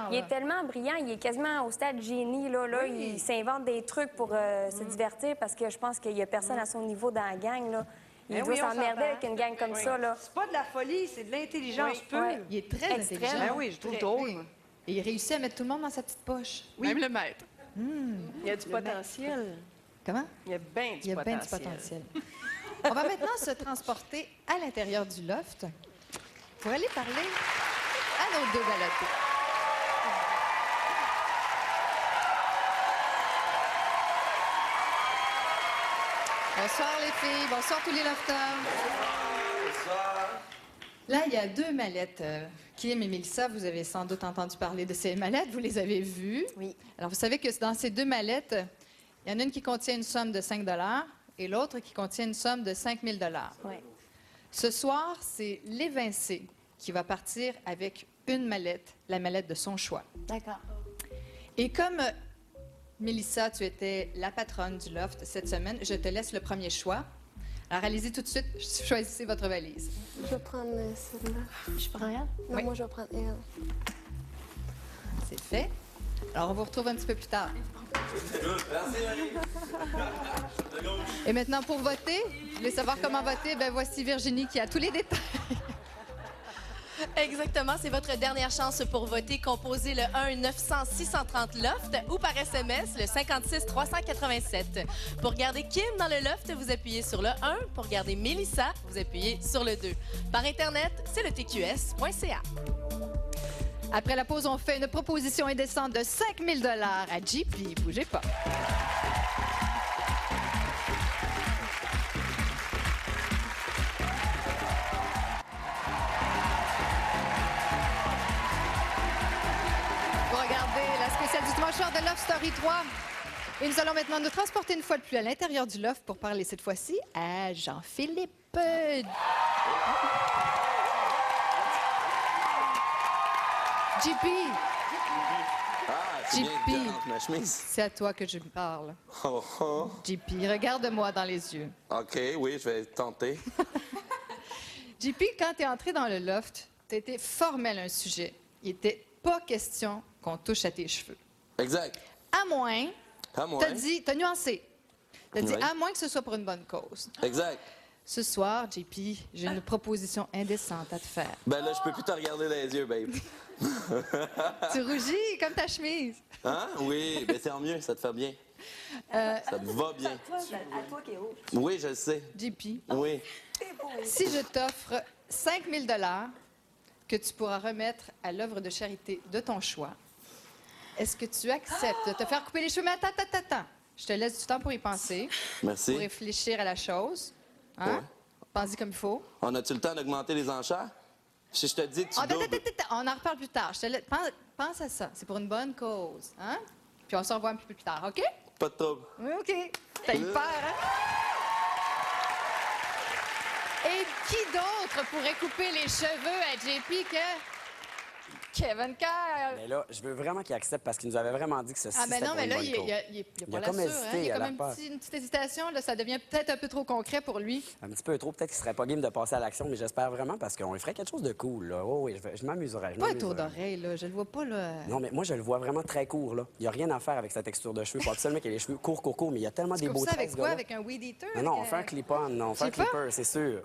il est tellement brillant, il est quasiment au stade génie. Là, oui. Il s'invente des trucs pour se divertir parce que je pense qu'il y a personne à son niveau dans la gang. Là. Il doit s'emmerder avec une gang comme ça. Là. C'est pas de la folie, c'est de l'intelligence pure. Ouais. Il est très intelligent. Ben oui, je trouve drôle. Et il réussit à mettre tout le monde dans sa petite poche. Oui. Même le maître. Il y a du potentiel. Comment? Il y a bien du potentiel. On va maintenant se transporter à l'intérieur du loft pour aller parler à nos deux ballottés. Bonsoir les filles, bonsoir tous les lofters. Bonsoir. Là, il y a 2 mallettes. Kim et Mélissa, vous avez sans doute entendu parler de ces mallettes, vous les avez vues. Oui. Alors, vous savez que dans ces 2 mallettes, il y en a une qui contient une somme de 5 et l'autre qui contient une somme de 5 000 Oui. Ce soir, c'est l'évincé qui va partir avec une mallette, la mallette de son choix. D'accord. Et comme Mélissa, tu étais la patronne du loft cette semaine, je te laisse le premier choix. Alors, allez-y tout de suite, choisissez votre valise. Je vais prendre celle-là. Je prends elle? Non, Oui. moi, je vais prendre elle. C'est fait. Alors, on vous retrouve un petit peu plus tard. Merci, Marie. Et maintenant, pour voter, vous voulez savoir comment voter? Ben voici Virginie qui a tous les détails. Exactement, c'est votre dernière chance pour voter. Composez le 1-900-630-LOFT ou par SMS le 56-387. Pour garder Kim dans le loft, vous appuyez sur le 1. Pour garder Mélissa, vous appuyez sur le 2. Par Internet, c'est le tqs.ca. Après la pause, on fait une proposition indécente de 5 000 à JP. Bougez pas. Vous regardez la spéciale du dimanche soir de Love Story 3. Et nous allons maintenant nous transporter une fois de plus à l'intérieur du loft pour parler cette fois-ci à Jean-Philippe. JP. C'est bien JP. que entre ma chemise. C'est à toi que je parle. Oh, oh. JP, regarde-moi dans les yeux. OK, oui, je vais tenter. JP, quand tu es entré dans le loft, tu as été formel à un sujet. Il n'était pas question qu'on touche à tes cheveux. Exact. À moins, À moins. t'as nuancé. T'as dit Oui. à moins que ce soit pour une bonne cause. Exact. Ce soir, JP, j'ai une proposition indécente à te faire. Ben là, je peux plus te regarder dans les yeux, babe. Tu rougis comme ta chemise. Hein? Oui, mais c'est en mieux, ça te fait bien. Ça te va bien. À toi qui est haut. Oui, je le sais. JP, Oui. si je t'offre 5 000 que tu pourras remettre à l'œuvre de charité de ton choix, est-ce que tu acceptes de te faire couper les cheveux? Mais attends. Je te laisse du temps pour y penser, Merci. pour réfléchir à la chose. Hein? Ouais. Pense-y comme il faut. On a-tu le temps d'augmenter les enchères? Si je te dis que tu Attends, doubles... on en reparle plus tard. Je te laisse- pense à ça. C'est pour une bonne cause. Hein? Puis on se revoit un peu plus tard, OK? Pas de trouble. Oui, OK. T'as eu peur, hein? Et qui d'autre pourrait couper les cheveux à JP que Kevin Kerr? Mais là, je veux vraiment qu'il accepte parce qu'il nous avait vraiment dit que ceci, Ah, ben c'était non, pour mais une là, bonne il cause. n'y a Il pas a la comme sûre, hésité, hein? Il y il a a comme l'air peur. une petite hésitation. Là, ça devient peut-être un peu trop concret pour lui. Un petit peu trop, peut-être qu'il serait pas game de passer à l'action, mais j'espère vraiment parce qu'on lui ferait quelque chose de cool, là. Oh, oui, je m'amuserais. Pas un tour d'oreille, là. Je le vois pas, là. Non, mais moi, je le vois vraiment très court, là. Il n'y a rien à faire avec sa texture de cheveux. Pas absolument qu'il ait les cheveux courts, mais il y a tellement Tu des coupes beaux ça traits, avec ce quoi? gars-là. Avec un weed eater? Non, on avec fait un clip-on. Non, on fait un Clip-on? clipper, c'est sûr.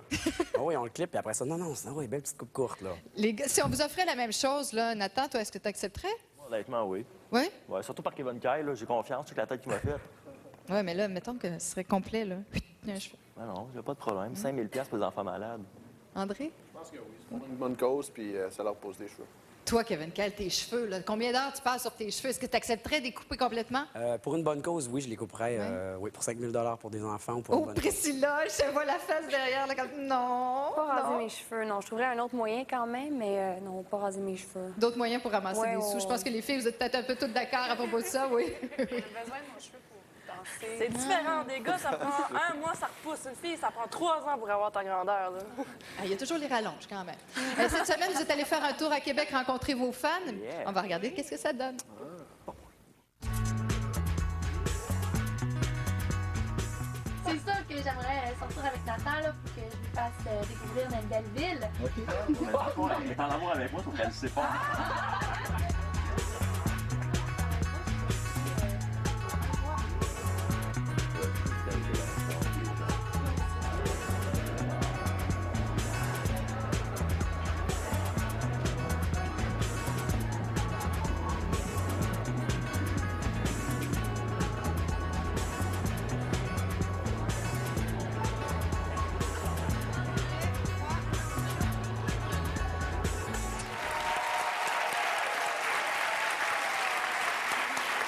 Ah oui, on le clip, puis après ça, non, oui, belle petite coupe courte, là. Les gars, si on vous offrait la même chose, là, Nathan, toi, est-ce que tu accepterais? Honnêtement, oui. Oui? Ouais, surtout par Kevin Kyle, là, j'ai confiance sur la tête qu'il m'a faite. Oui, mais là, mettons que ce serait complet, là. Il y a un cheveu. Non, non, il n'y a pas de problème. 5 000 pour les enfants malades. André? Je pense que oui. C'est pour une bonne cause, puis ça leur pose des cheveux. Toi, Kevin, quel tes cheveux, là? Combien d'heures tu passes sur tes cheveux? Est-ce que tu accepterais de les couper complètement? Pour une bonne cause, oui, je les couperais. Oui, pour 5 000 pour des enfants ou pour une Oh, bonne cause. Priscilla, je te vois la face derrière, là, comme... Non! Pas raser non. mes cheveux, non. Je trouverais un autre moyen quand même, mais non, pas raser mes cheveux. D'autres moyens pour ramasser Ouais, des sous. ouais, Je pense que les filles, vous êtes peut-être un peu toutes d'accord à propos de ça, oui. J'ai besoin de mon cheveu pour danser. C'est différent. Des gars, ça prend 1 mois, ça repousse. Une fille, ça prend 3 ans pour avoir ta grandeur. Là. Ah, il y a toujours les rallonges, quand même. Cette semaine, vous êtes allés faire un tour à Québec, rencontrer vos fans. Yeah. On va regarder qu'est-ce que ça donne. C'est sûr que j'aimerais sortir avec Nathan là, pour que je lui fasse découvrir une belle ville. Elle est en amour avec moi, sauf qu'elle ne sait pas.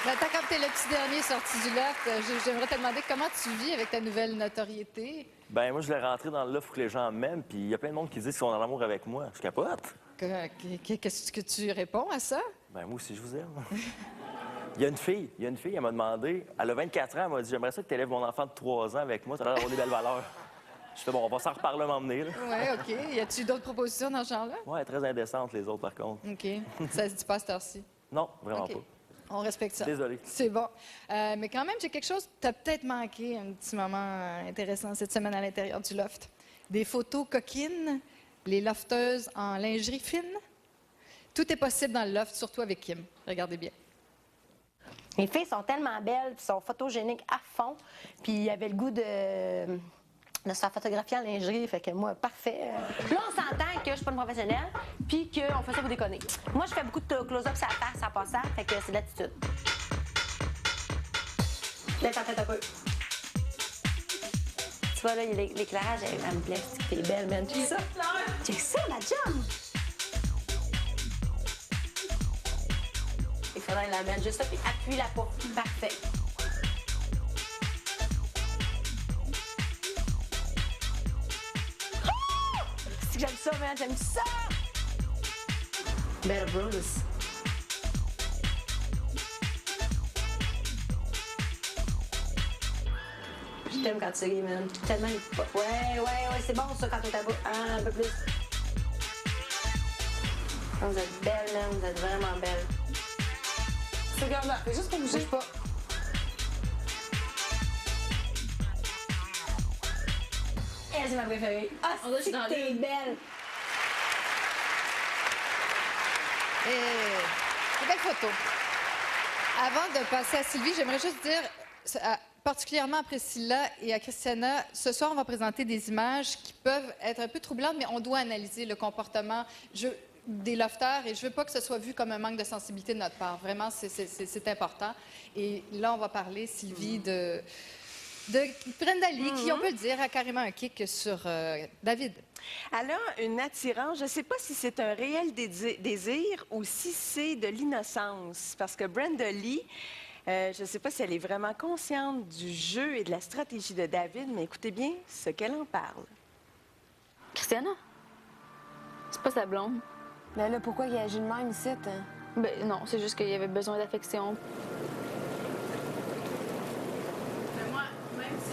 Attends, comme t'es le petit dernier sorti du loft, j'aimerais te demander comment tu vis avec ta nouvelle notoriété. Ben moi, je l'ai rentré dans le loft pour que les gens m'aiment, puis il y a plein de monde qui disent qu'ils sont en amour avec moi. Je capote. Qu'est-ce que tu réponds à ça? Ben moi aussi, je vous aime. Il y a une fille, elle m'a demandé, elle a 24 ans, elle m'a dit « J'aimerais ça que tu élèves mon enfant de 3 ans avec moi, ça a l'air d'avoir des belles valeurs. » Je fais « Bon, on va s'en reparler m'emmener. » Oui, OK. Y a-tu d'autres propositions dans ce genre-là? Ouais, très indécentes, les autres, par contre. OK. Ça se dit pas à cette heure-ci? Non, vraiment pas. On respecte ça. Désolé. C'est bon. Mais quand même, j'ai quelque chose, t'as peut-être manqué un petit moment intéressant cette semaine à l'intérieur du loft. Des photos coquines, les lofteuses en lingerie fine. Tout est possible dans le loft, surtout avec Kim. Regardez bien. Les filles sont tellement belles, puis sont photogéniques à fond. Puis il y avait le goût de se faire photographier en lingerie, fait que moi, parfait. Là, on s'entend que je suis pas une professionnelle, puis qu'on fait ça pour déconner. Moi, je fais beaucoup de close-up sur la face en passant, fait que c'est de l'attitude. Là, t'en fais un peu. Tu vois, là, l'éclairage, elle me plaît. T'es belle, man. Check ça. Check ça, la jambe. Il faudrait la mettre juste là, puis appuie la peau. Parfait. C'est que j'aime ça, man. J'aime ça! Belle Bruce. Je t'aime quand tu ris, man. Tellement... Ouais, c'est bon ça quand on t'aboute. Un peu plus. Vous êtes belle, man. Vous êtes vraiment belle. Regarde là, juste pour bouger. Bouge pas. Elle, c'est ma préférée. Ah, c'est que t'es belle. C'est belle photo. Avant de passer à Sylvie, j'aimerais juste dire, particulièrement à Priscilla et à Christiana, ce soir, on va présenter des images qui peuvent être un peu troublantes, mais on doit analyser le comportement des lofters, et je veux pas que ce soit vu comme un manque de sensibilité de notre part. Vraiment, c'est important. Et là, on va parler, Sylvie, de Brenda Lee, qui, on peut le dire, a carrément un kick sur David. Elle a une attirance. Je ne sais pas si c'est un réel désir ou si c'est de l'innocence. Parce que Brenda Lee, je ne sais pas si elle est vraiment consciente du jeu et de la stratégie de David, mais écoutez bien ce qu'elle en parle. Christiana? C'est pas sa blonde. Mais là, pourquoi il agit de même ici? Ben non, c'est juste qu'il y avait besoin d'affection. Mais moi, même si...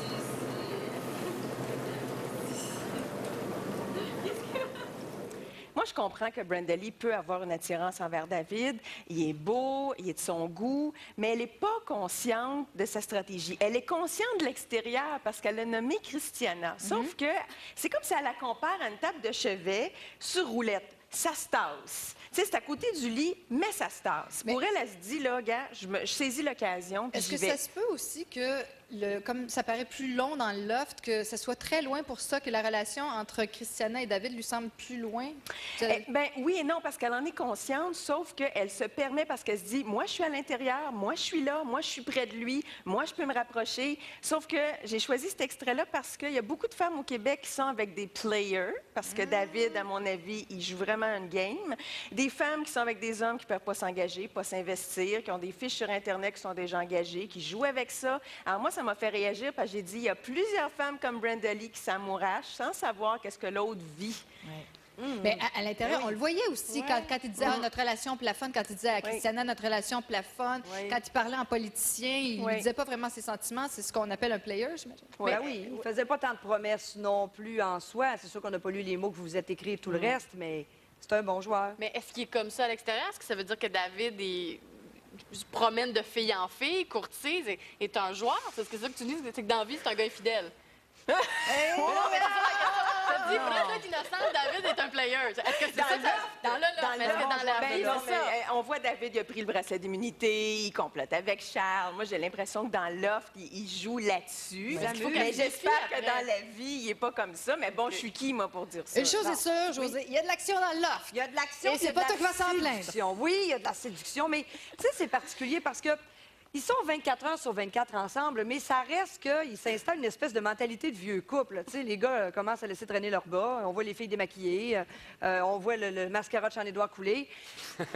Moi, je comprends que Brenda Lee peut avoir une attirance envers David. Il est beau, il est de son goût, mais elle n'est pas consciente de sa stratégie. Elle est consciente de l'extérieur parce qu'elle a nommé Christiana. Sauf que c'est comme si elle la compare à une table de chevet sur roulette. Ça se tasse. Tu sais, c'est à côté du lit, mais ça se tasse. Pour elle, elle se dit, là, gars, je saisis l'occasion, puis Est-ce que ça se peut aussi que, comme ça paraît plus long dans le loft, que ça soit très loin pour ça, que la relation entre Christiana et David lui semble plus loin? Ben oui et non, parce qu'elle en est consciente, sauf qu'elle se permet, parce qu'elle se dit, moi, je suis à l'intérieur, moi, je suis là, moi, je suis près de lui, moi, je peux me rapprocher. Sauf que j'ai choisi cet extrait-là parce qu'il y a beaucoup de femmes au Québec qui sont avec des players, parce que David, à mon avis, il joue vraiment un game. Des femmes qui sont avec des hommes qui ne peuvent pas s'engager, pas s'investir, qui ont des fiches sur Internet qui sont déjà engagées, qui jouent avec ça. Alors moi, ça m'a fait réagir parce que j'ai dit, il y a plusieurs femmes comme Brenda Lee qui s'amourachent sans savoir qu'est-ce que l'autre vit. Mais à l'intérieur, on le voyait aussi quand il disait notre relation plafonne, quand il disait à Christiana notre relation plafonne, quand il parlait en politicien, il ne disait pas vraiment ses sentiments. C'est ce qu'on appelle un player, j'imagine. Ben oui, il ne faisait pas tant de promesses non plus en soi. C'est sûr qu'on n'a pas lu les mots que vous vous êtes écrits et tout le reste, mais c'est un bon joueur. Mais est-ce qu'il est comme ça à l'extérieur? Est-ce que ça veut dire que David se promène de fille en fille, courtise, est un joueur? C'est que ça que tu dis, c'est que dans la vie, c'est un gars infidèle. Non, mais ça dit, pour être innocent, David est un player. Est-ce que c'est ça? Dans on voit David, il a pris le bracelet d'immunité, il complote avec Charles. Moi, j'ai l'impression que dans le loft, il joue là-dessus. Mais j'espère que dans la vie, il n'est pas comme ça. Mais bon, je suis qui, moi, pour dire ça? Une chose est sûre, Josée, il y a de l'action dans le loft. Il y a de l'action. Et c'est pas toi qui vas s'en plaindre. Oui, il y a de la séduction, mais tu sais, c'est particulier parce que Ils sont 24 heures sur 24 ensemble, mais ça reste qu'il s'installe une espèce de mentalité de vieux couple. Tu sais, les gars commencent à laisser traîner leurs bas, on voit les filles démaquillées, on voit le mascara de Jean-Édouard couler. Tu sais,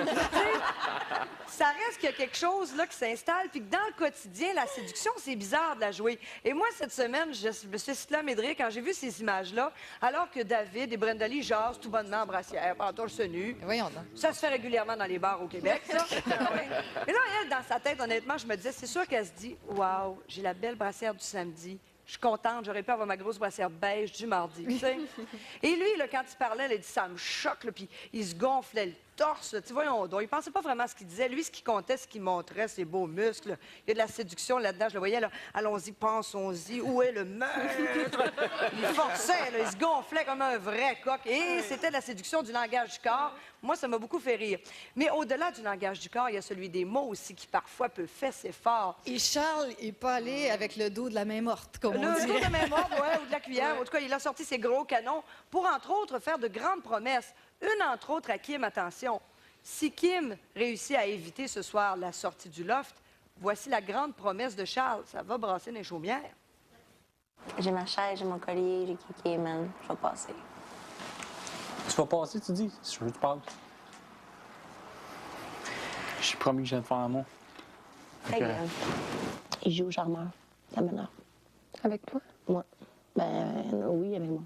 ça reste qu'il y a quelque chose là qui s'installe, puis que dans le quotidien, la séduction, c'est bizarre de la jouer. Et moi, cette semaine, je me suis exclamée de rire quand j'ai vu ces images-là, alors que David et Brenda Lee jasent tout bonnement en brassière, en torse nu. Voyons donc. Ça se fait régulièrement dans les bars au Québec, ça. Et là, elle, dans sa tête, honnêtement, je me disais, c'est sûr qu'elle se dit, waouh, j'ai la belle brassière du samedi. Je suis contente, j'aurais pu avoir ma grosse brassière beige du mardi, tu sais. Et lui, là, quand il parlait, il a dit, ça me choque, là, puis il se gonflait le torse. Tu vois, il pensait pas vraiment à ce qu'il disait. Lui, ce qui comptait, ce qu'il montrait, ses beaux muscles. Il y a de la séduction là-dedans. Je le voyais, là. Allons-y, pensons-y. Où est le maître? Il forçait, là. Il se gonflait comme un vrai coq. Et c'était de la séduction du langage du corps. Moi, ça m'a beaucoup fait rire. Mais au-delà du langage du corps, il y a celui des mots aussi qui, parfois, peut fesser fort. Et Charles n'est pas allé avec le dos de la main morte, comme on dit. Le dos de la main morte, ouais, ou de la cuillère. En tout cas, il a sorti ses gros canons pour, entre autres, faire de grandes promesses. Une, entre autres, à Kim, attention. Si Kim réussit à éviter ce soir la sortie du loft, voici la grande promesse de Charles. Ça va brasser dans les chaumières. J'ai ma chaise, j'ai mon collier, j'ai kické, man. Je vais passer. Tu vas passer, tu dis? Si je veux, tu parles. Je suis promis que je viens de faire l'amour. Ta gueule. Il joue au charmeur. Ça m'énerve. Avec toi? Moi. Ben oui, avec moi.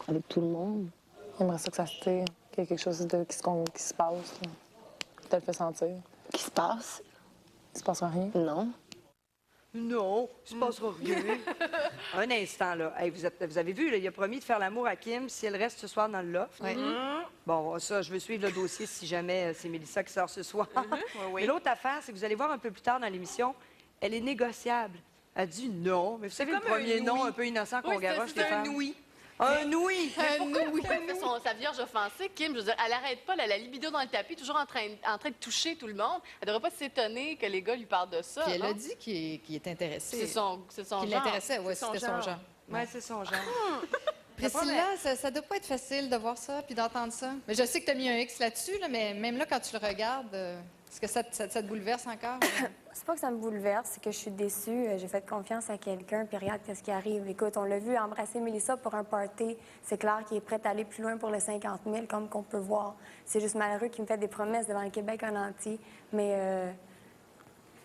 Avec tout le monde. J'aimerais ça que ça se tire, qu'il y ait quelque chose qui se passe. Là. Tu te le fais sentir. Qui se passe? Il se passera rien? Non. Non, il se passera rien. Un instant, là. Hey, vous avez vu, là, il a promis de faire l'amour à Kim si elle reste ce soir dans le loft. Oui. Bon, ça, je veux suivre le dossier si jamais c'est Mélissa qui sort ce soir. Oui. Mais l'autre affaire, c'est que vous allez voir un peu plus tard dans l'émission, elle est négociable. Elle dit non. Mais vous savez, le comme un premier non oui. un peu innocent qu'on Oui, garoche c'est les un femmes. oui. Un oui! Un oui! Sa vierge offensée, Kim, je veux dire, elle arrête pas, elle a la libido dans le tapis, toujours en train de toucher tout le monde. Elle devrait pas s'étonner que les gars lui parlent de ça. Puis elle non? a dit qu'il est intéressé. C'est son Qu'il genre. l'intéressait, oui, c'était son genre. Oui, c'est son genre. Priscilla, ça doit pas être facile de voir ça puis d'entendre ça. Mais je sais que tu as mis un X là-dessus, là, mais même là, quand tu le regardes, est-ce que ça te bouleverse encore? C'est pas que ça me bouleverse, c'est que je suis déçue. J'ai fait confiance à quelqu'un, puis regarde qu'est-ce qui arrive. Écoute, on l'a vu embrasser Mélissa pour un party. C'est clair qu'il est prêt à aller plus loin pour le 50 000, comme qu'on peut voir. C'est juste malheureux qu'il me fait des promesses devant le Québec en entier. Mais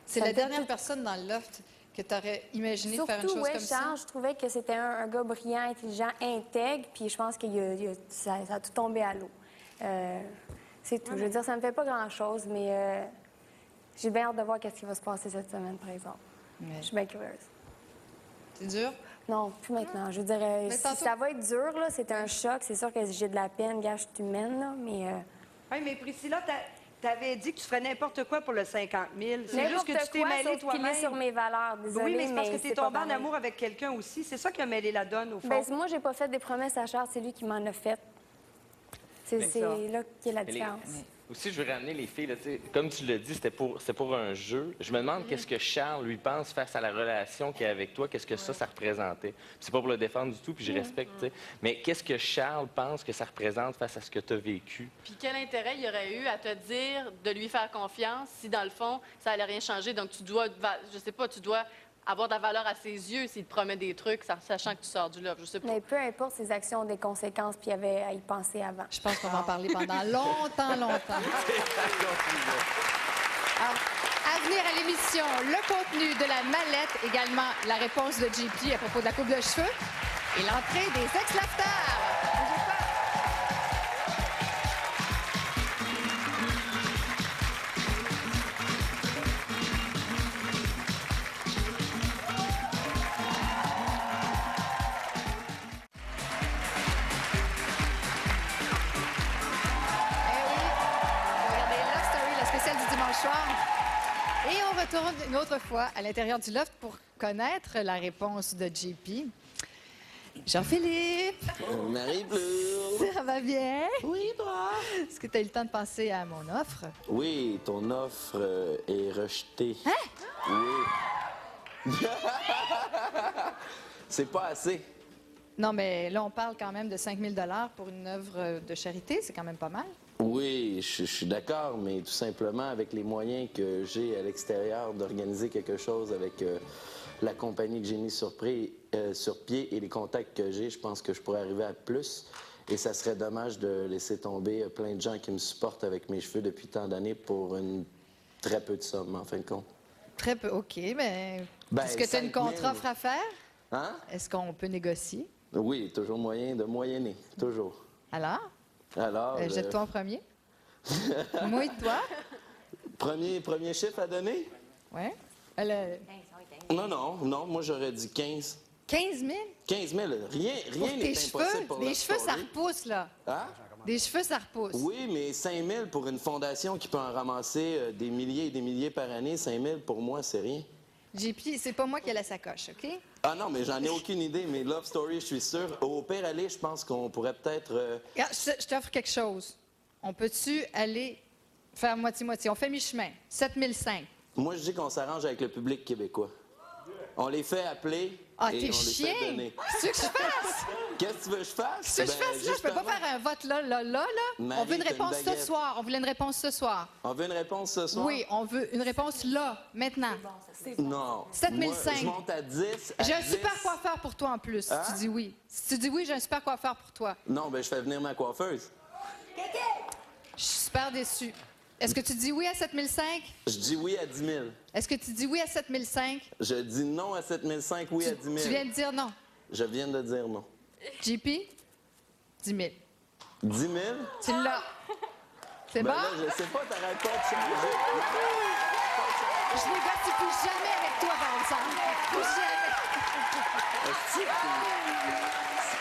c'est la dernière personne dans le loft que tu aurais imaginé de faire une chose comme ça? Charles, je trouvais que c'était un gars brillant, intelligent, intègre, puis je pense que ça a tout tombé à l'eau. C'est tout. Je veux dire, ça me fait pas grand-chose, mais j'ai bien hâte de voir ce qui va se passer cette semaine, par exemple. Je suis bien curieuse. C'est dur? Non, plus maintenant. Je veux dire, ça va être dur, là. C'est un choc. C'est sûr que j'ai de la peine, gars, je suis humaine, là, mais... Oui, mais Priscilla, t'avais dit que tu ferais n'importe quoi pour le 50 000. C'est juste que tu t'es mêlée toi-même. Qu'il est sur mes valeurs, désolée, oui, mais c'est parce que c'est t'es pas tombée en pareil. amour avec quelqu'un aussi. C'est ça qui a mêlé la donne, au fond. Bien, moi, j'ai pas fait des promesses à Charles, c'est lui qui m'en a fait. C'est là qu'est la différence. Aussi, je veux ramener les filles, là, comme tu l'as dit, c'était pour un jeu. Je me demande qu'est-ce que Charles lui pense face à la relation qu'il a avec toi, qu'est-ce que ça représentait. C'est pas pour le défendre du tout, puis je respecte, tu sais. Mais qu'est-ce que Charles pense que ça représente face à ce que tu as vécu? Puis quel intérêt il y aurait eu à te dire de lui faire confiance si, dans le fond, ça allait rien changer? Donc, tu dois, je sais pas, tu dois avoir de la valeur à ses yeux s'il te promet des trucs, sachant que tu sors du loft. Je sais pas. Mais peu importe, ses actions ont des conséquences, puis il y avait à y penser avant. Je pense qu'on va en parler pendant longtemps. Alors, à venir à l'émission, le contenu de la mallette, également la réponse de JP à propos de la coupe de cheveux et l'entrée des ex-lafters. Et on retourne une autre fois à l'intérieur du loft pour connaître la réponse de JP. Jean-Philippe! Marie-Bleu! Ça va bien? Oui, toi? Est-ce que tu as eu le temps de penser à mon offre? Oui, ton offre est rejetée. Hein? Oui. C'est pas assez. Non, mais là, on parle quand même de 5 000 $ pour une œuvre de charité. C'est quand même pas mal. Oui, je suis d'accord, mais tout simplement avec les moyens que j'ai à l'extérieur d'organiser quelque chose avec la compagnie que j'ai mise sur pied et les contacts que j'ai, je pense que je pourrais arriver à plus. Et ça serait dommage de laisser tomber plein de gens qui me supportent avec mes cheveux depuis tant d'années pour une très peu de somme, en fin de compte. Très peu, OK, mais Ben, est-ce que tu as une 5 000. contre-offre à faire? Hein? Est-ce qu'on peut négocier? Oui, toujours moyen de moyenner, toujours. Alors? Alors... Jette-toi en premier. Moi et toi? Premier chiffre à donner? Oui. Non, moi j'aurais dit 15. 15 000? 15 000, rien n'est impossible pour Des Love cheveux, ça Story. repousse, là. Hein? Des cheveux, ça repousse. Oui, mais 5 000 pour une fondation qui peut en ramasser des milliers et des milliers par année, 5 000 pour moi, c'est rien. JP, c'est pas moi qui ai la sacoche, OK? Ah non, mais j'en ai aucune idée, mais Love Story, je suis sûr. Au pire aller, je pense qu'on pourrait peut-être... Regarde, je t'offre quelque chose. On peut-tu aller faire moitié-moitié? On fait mi-chemin. 7 500. Moi, je dis qu'on s'arrange avec le public québécois. On les fait appeler Ah, et on t'es les chien! fait donner. Qu'est-ce que je fasse? Qu'est-ce que tu veux que je fasse? Qu'est-ce que je fasse là? Je peux pas faire un vote là. Marie, On veut une t'as une réponse ce baguette. soir. On voulait une réponse ce soir. On veut une réponse ce soir? Oui, on veut une réponse là, maintenant. Non. 7 Moi, 500. je monte à 10. à J'ai un 10. super coiffeur pour toi en plus, Hein? si tu dis oui. Si tu dis oui, j'ai un super coiffeur pour toi. Non, ben je fais venir ma coiffeuse. Je suis super déçue. Est-ce que tu dis oui à 7 500? Je dis oui à 10 000. Est-ce que tu dis oui à 7 500? Je dis non à 7 500, oui à 10 000. Tu viens de dire non. Je viens de dire non. JP? 10 000. 10 000? Tu l'as. C'est Ben bon? là, je sais pas, t'arrêtes pas de changer. Je négocie plus jamais avec toi, par exemple. Plus jamais.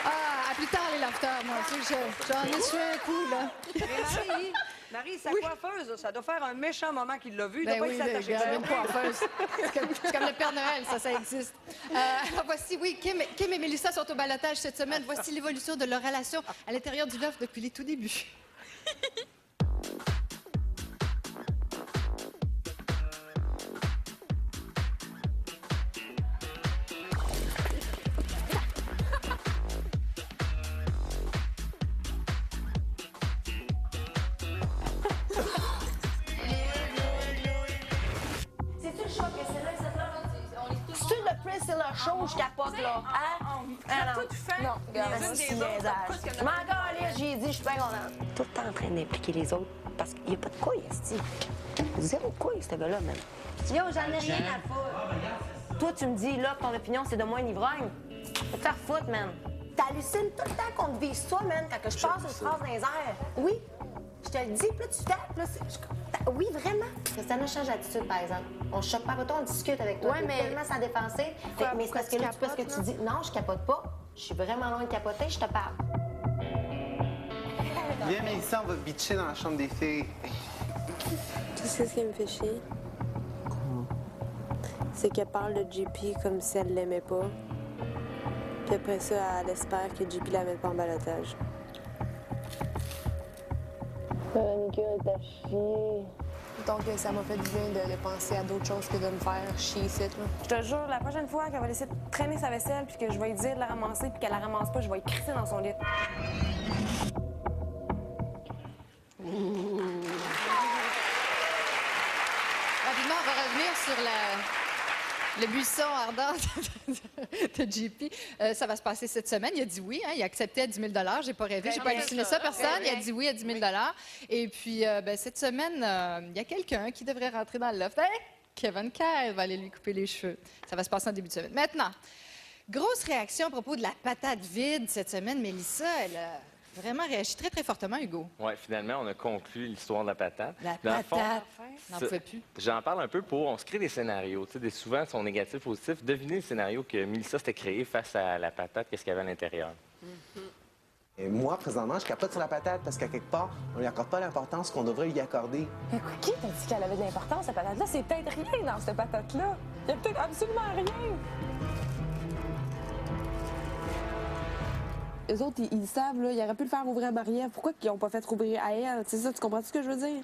Ah, à plus tard, les lafteurs, moi. Tu sais, j'en ai tué un coup, là. Mais Marie, sa coiffeuse, ça doit faire un méchant moment qu'il l'a vu. Il Ben doit oui, pas s'attacher il y a une coiffeuse. C'est comme le Père Noël, ça existe. Alors voici, oui, Kim et Mélissa sont au balotage cette semaine. Voici l'évolution de leur relation à l'intérieur du loft depuis les tout débuts. C'est-tu le choc que c'est là, c'est-tu le Priscilla Show, je capote, là? Hein? Ah, non. Non, regarde, c'est niaisage. Je m'en calais, j'ai dit, je suis bien contente. Tout le temps en train d'impliquer les autres parce qu'il n'y a pas de couilles, esti. Zéro couille, ce gars-là, même. Yo, j'en ai rien à foutre. Toi, tu me dis, là, que ton opinion, c'est de moi une ivrogne. Va te faire foutre, man. T'hallucines tout le temps qu'on te vise toi, man, quand que je passe une phrase dans les airs. Oui. Je te le dis, puis là, tu tapes, là. Oui, vraiment. Christiana change d'attitude, par exemple. On se choque pas, toi, on discute avec toi. Ouais, T'es mais- tellement sans défenser. Pourquoi- Mais c'est parce que pourquoi là, tu parce que tu capotes, dis, non, je capote pas. Je suis vraiment loin de capoter, je te parle. Viens, Mélissa, on va bitcher dans la chambre des filles. Tu sais ce qui me fait chier? C'est qu'elle parle de JP comme si elle l'aimait pas. Puis après ça, elle espère que JP la mette pas en balotage. Véronica est à chier. Donc, ça m'a fait du bien de penser à d'autres choses que de me faire chier ici. Là. Je te jure, la prochaine fois qu'elle va laisser traîner sa vaisselle puis que je vais lui dire de la ramasser puis qu'elle la ramasse pas, je vais lui crisser dans son lit. Rapidement, on va revenir sur le buisson ardent de JP. Ça va se passer cette semaine. Il a dit oui, hein, il a accepté à 10 000 $. J'ai pas rêvé, j'ai pas halluciné ça, personne. Il a dit oui à 10 000 $. Et puis, cette semaine, il y a quelqu'un qui devrait rentrer dans le loft. Hey, Kevin Kerr va aller lui couper les cheveux. Ça va se passer en début de semaine. Maintenant, grosse réaction à propos de la patate vide cette semaine. Mélissa, elle a vraiment réagi très, très fortement, Hugo. Oui, finalement, on a conclu l'histoire de la patate. La Dans le fond, patate. N'en ça- pouvais plus. J'en parle un peu pour... On se crée des scénarios. Tu sais, souvent, ils sont négatifs, positifs. Devinez le scénario que Mélissa s'était créé face à la patate, qu'est-ce qu'il y avait à l'intérieur. Et moi, présentement, je capote sur la patate parce qu'à quelque part, on lui accorde pas l'importance qu'on devrait lui accorder. Mais quoi, qui t'a dit qu'elle avait de l'importance, cette patate-là? C'est peut-être rien dans cette patate-là. Il y a peut-être absolument rien. Eux autres, ils savent, là, ils auraient pu le faire ouvrir à Marie-Ève. Pourquoi ils n'ont pas fait rouvrir à elle? C'est ça, tu comprends ce que je veux dire?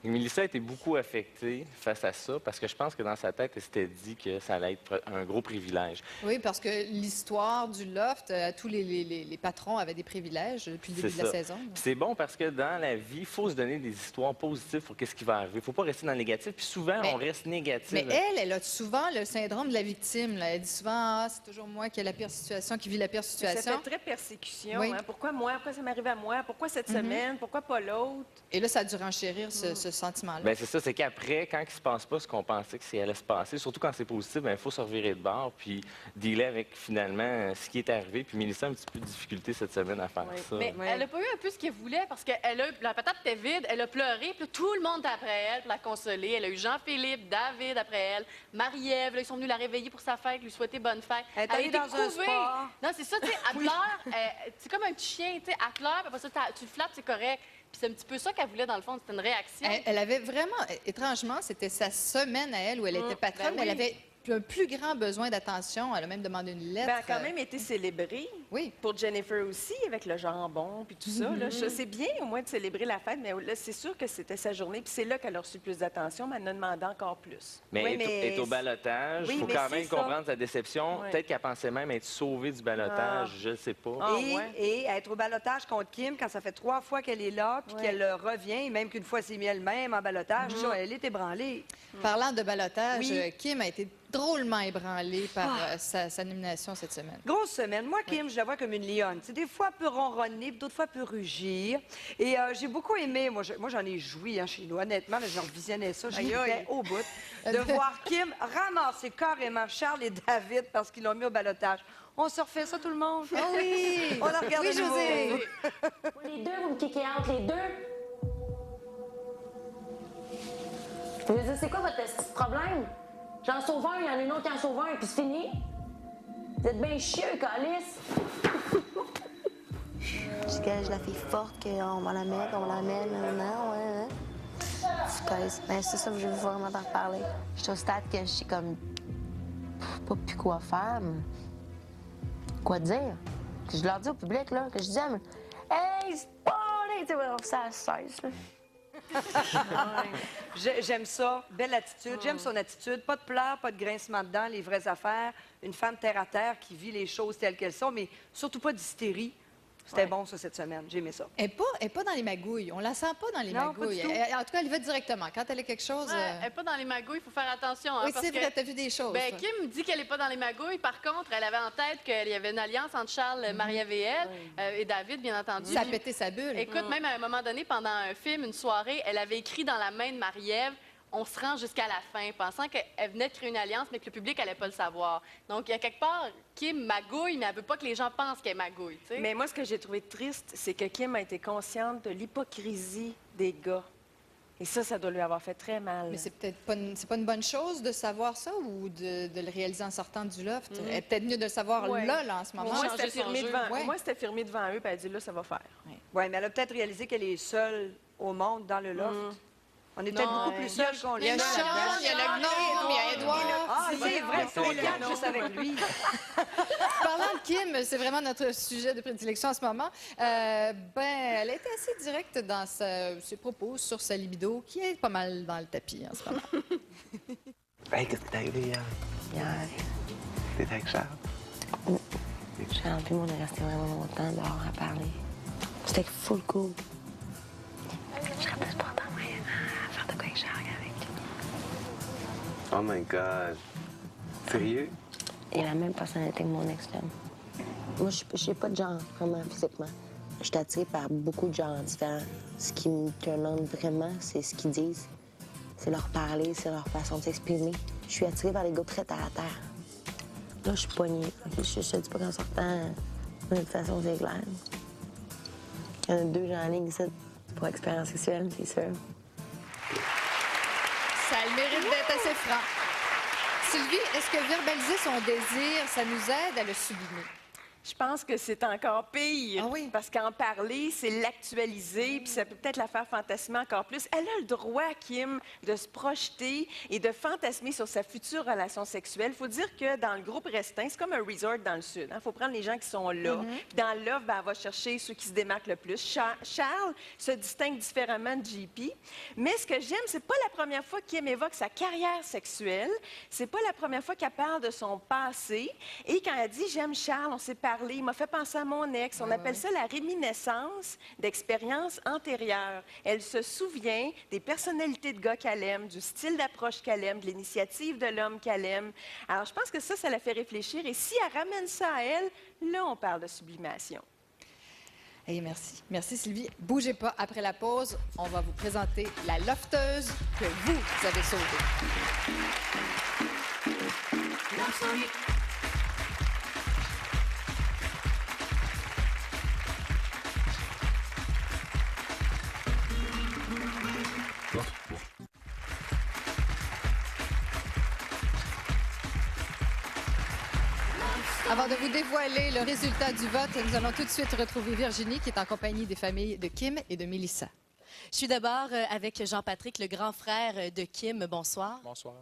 Et Mélissa a été beaucoup affectée face à ça parce que je pense que dans sa tête, elle s'était dit que ça allait être un gros privilège. Oui, parce que l'histoire du loft, tous les patrons avaient des privilèges depuis le début de la saison. Puis c'est bon parce que dans la vie, il faut se donner des histoires positives pour qu'est-ce qui va arriver. Il ne faut pas rester dans le négatif. Puis souvent, on reste négatif. Mais elle a souvent le syndrome de la victime. Là. Elle dit souvent, c'est toujours moi qui ai la pire situation, qui vit la pire situation. Ça fait très persécution. Oui. Hein? Pourquoi moi? Pourquoi ça m'arrive à moi? Pourquoi cette semaine? Pourquoi pas l'autre? Et là, ça a dû renchérir ce sentiment-là. Bien, c'est ça. C'est qu'après, quand il ne se passe pas ce qu'on pensait que ça allait se passer, surtout quand c'est positif, il faut se revirer de bord puis dealer avec finalement ce qui est arrivé. Puis Mélissa a un petit peu de difficulté cette semaine à faire ça. Mais elle n'a pas eu un peu ce qu'elle voulait parce que la patate était vide, elle a pleuré, puis tout le monde était après elle pour la consoler. Elle a eu Jean-Philippe, David après elle, Marie-Ève, là, ils sont venus la réveiller pour sa fête, lui souhaiter bonne fête. Elle est allée dans un spa. Non, c'est ça, tu sais, elle pleure, c'est comme un petit chien, tu sais, elle pleure, puis après ça, tu le flattes, c'est correct. Puis c'est un petit peu ça qu'elle voulait, dans le fond, c'était une réaction. Elle avait vraiment, étrangement, c'était sa semaine à elle où elle était patronne, mais elle avait un plus grand besoin d'attention. Elle a même demandé une lettre. Ben, elle a quand même été célébrée. Oui. Pour Jennifer aussi, avec le jambon puis tout ça. C'est bien au moins de célébrer la fête, mais là, c'est sûr que c'était sa journée. Puis c'est là qu'elle a reçu plus d'attention, mais elle en a demandé encore plus. Mais elle est au balotage. Il faut quand même comprendre sa déception. Ouais. Peut-être qu'elle pensait même être sauvée du balotage. Je ne sais pas. Et être au balotage contre Kim, quand ça fait 3 fois qu'elle est là, puis qu'elle revient, et même qu'une fois c'est mis elle-même en balotage, elle est ébranlée. Parlant de balotage, Kim a été drôlement ébranlée par sa nomination cette semaine. Grosse semaine. Moi, Kim, je la vois comme une lionne. Des fois, elle peut ronronner, puis d'autres fois, elle peut rugir. Et j'ai beaucoup aimé, moi j'en ai joui chez nous, honnêtement, j'en visionnais ça, j'étais au bout, de voir Kim ramasser carrément Charles et David parce qu'ils l'ont mis au balotage. On se refait ça, tout le monde? Ah oui! On la regarde de nouveau. Les deux, vous me kickez entre les deux. Je veux dire, c'est quoi votre petit problème? J'en sauve un, il y en a une autre qui en sauve un, puis c'est fini. Vous êtes bien chieux, calice. Je gage la fille forte qu'on va la mettre, on la met, non, ouais. Ben, c'est ça que je veux vraiment t'en reparler. Je suis au stade que je sais comme pas plus quoi faire, mais quoi dire. Que je leur dis au public, là, que je dis, hey, c'est pas, tu sais, ça cesse, là. J'aime ça. Belle attitude. J'aime son attitude. Pas de pleurs, pas de grincement dedans, les vraies affaires. Une femme terre à terre qui vit les choses telles qu'elles sont, mais surtout pas d'hystérie. C'était bon, ça, cette semaine. J'ai aimé ça. Elle n'est pas dans les magouilles. On la sent pas dans les magouilles. En tout cas, elle y va directement. Quand elle a quelque chose... Elle n'est pas dans les magouilles, il faut faire attention. Oui, c'est vrai, tu as vu des choses. Ben, Kim dit qu'elle n'est pas dans les magouilles. Par contre, elle avait en tête qu'il y avait une alliance entre Charles, Marie-Ève et elle, et David, bien entendu. Ça a pété sa bulle. Écoute, même à un moment donné, pendant un film, une soirée, elle avait écrit dans la main de Marie-Ève, on se rend jusqu'à la fin, pensant qu'elle venait de créer une alliance, mais que le public n'allait pas le savoir. Donc, il y a quelque part, Kim magouille, mais elle veut pas que les gens pensent qu'elle magouille. T'sais. Mais moi, ce que j'ai trouvé triste, c'est que Kim a été consciente de l'hypocrisie des gars. Et ça doit lui avoir fait très mal. Mais c'est peut-être pas une bonne chose de savoir ça ou de le réaliser en sortant du loft. Elle est peut-être mieux de le savoir là, en ce moment. Moi, c'était firmé devant eux, puis elle a dit, là, ça va faire. Oui, mais elle a peut-être réalisé qu'elle est seule au monde dans le loft. On est peut-être beaucoup plus seuls qu'on l'est. Il y a Charles, il y a le gnome, il y a Édouard. Ah, c'est vrai, on est juste avec lui. Parlant de Kim, c'est vraiment notre sujet de prédilection en ce moment. Elle a été assez directe dans ses propos sur sa libido, qui est pas mal dans le tapis en ce moment. Hey, qu'est-ce que t'as aidé hier? Hier. T'étais avec Charles? Charles puis moi, on est resté vraiment longtemps dehors à parler. C'était full cool. Je serais plus portant à faire de quoi avec Charles avec. Oh my God. Sérieux? Il a la même personnalité que mon ex-femme. Moi, je sais pas de genre, vraiment, physiquement. Je suis attirée par beaucoup de genres différents. Ce qui me turn on vraiment, c'est ce qu'ils disent. C'est leur parler, c'est leur façon de s'exprimer. Je suis attirée par les gars très terre à terre. Là, je suis poignée. Okay? Je te dis pas qu'en sortant, de toute façon, c'est clair. Il y en a 2 gens en ligne ici pour expérience sexuelle, c'est sûr. Ça a le mérite d'être assez franc. Sylvie, est-ce que verbaliser son désir, ça nous aide à le sublimer? Je pense que c'est encore pire. Ah oui? Parce qu'en parler, c'est l'actualiser, puis ça peut peut-être la faire fantasmer encore plus. Elle a le droit, Kim, de se projeter et de fantasmer sur sa future relation sexuelle. Il faut dire que dans le groupe restreint, c'est comme un resort dans le Sud. Il faut prendre les gens qui sont là. Puis dans l'offre, ben, elle va chercher ceux qui se démarquent le plus. Charles se distingue différemment de JP. Mais ce que j'aime, c'est pas la première fois Kim évoque sa carrière sexuelle. C'est pas la première fois qu'elle parle de son passé. Et quand elle dit « J'aime Charles, on s'est parlé, il m'a fait penser à mon ex », on appelle ça la réminiscence d'expériences antérieures. Elle se souvient des personnalités de gars qu'elle aime, du style d'approche qu'elle aime, de l'initiative de l'homme qu'elle aime. Alors, je pense que ça la fait réfléchir. Et si elle ramène ça à elle, là, on parle de sublimation. Et merci. Merci, Sylvie. Bougez pas. Après la pause, on va vous présenter la lofteuse que vous avez sauvée. Love Story. Avant de vous dévoiler le résultat du vote, nous allons tout de suite retrouver Virginie, qui est en compagnie des familles de Kim et de Mélissa. Je suis d'abord avec Jean-Patrick, le grand frère de Kim. Bonsoir. Bonsoir.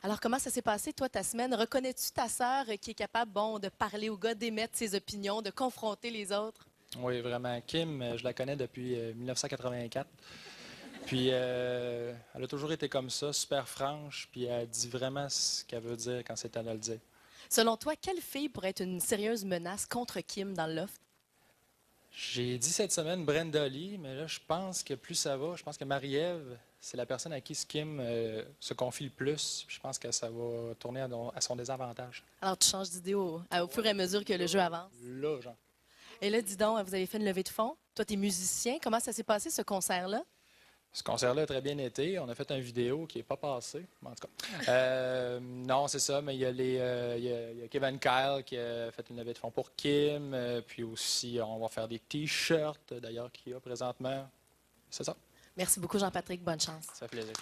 Alors, comment ça s'est passé, toi, ta semaine? Reconnais-tu ta sœur qui est capable, de parler aux gars, d'émettre ses opinions, de confronter les autres? Oui, vraiment. Kim, je la connais depuis 1984. Puis, elle a toujours été comme ça, super franche, puis elle dit vraiment ce qu'elle veut dire quand c'est à le dire. Selon toi, quelle fille pourrait être une sérieuse menace contre Kim dans le loft? J'ai dit cette semaine Brenda Lee, mais là, je pense que plus ça va, je pense que Marie-Ève, c'est la personne à qui Kim se confie le plus. Je pense que ça va tourner à son désavantage. Alors, tu changes d'idée au fur et à mesure que le jeu avance? Là, genre. Et là, dis donc, vous avez fait une levée de fonds. Toi, tu es musicien. Comment ça s'est passé, ce concert-là? Ce concert-là a très bien été. On a fait une vidéo qui n'est pas passée, en tout cas. Non, c'est ça, mais il y a Kevin Kyle qui a fait une levée de fonds pour Kim. Puis aussi, on va faire des T-shirts, d'ailleurs, qu'il y a présentement. C'est ça. Merci beaucoup, Jean-Patrick. Bonne chance. Ça fait plaisir.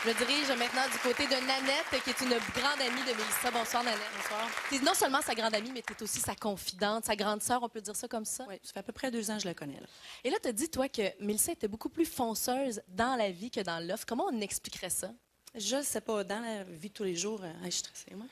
Je me dirige maintenant du côté de Nanette, qui est une grande amie de Mélissa. Bonsoir, Nanette. Bonsoir. Tu es non seulement sa grande amie, mais tu es aussi sa confidente, sa grande sœur, on peut dire ça comme ça? Oui, ça fait à peu près 2 ans que je la connais. Là. Et là, tu as dit, toi, que Mélissa était beaucoup plus fonceuse dans la vie que dans l'offre. Comment on expliquerait ça? Je ne sais pas. Dans la vie de tous les jours, je suis stressée, moi.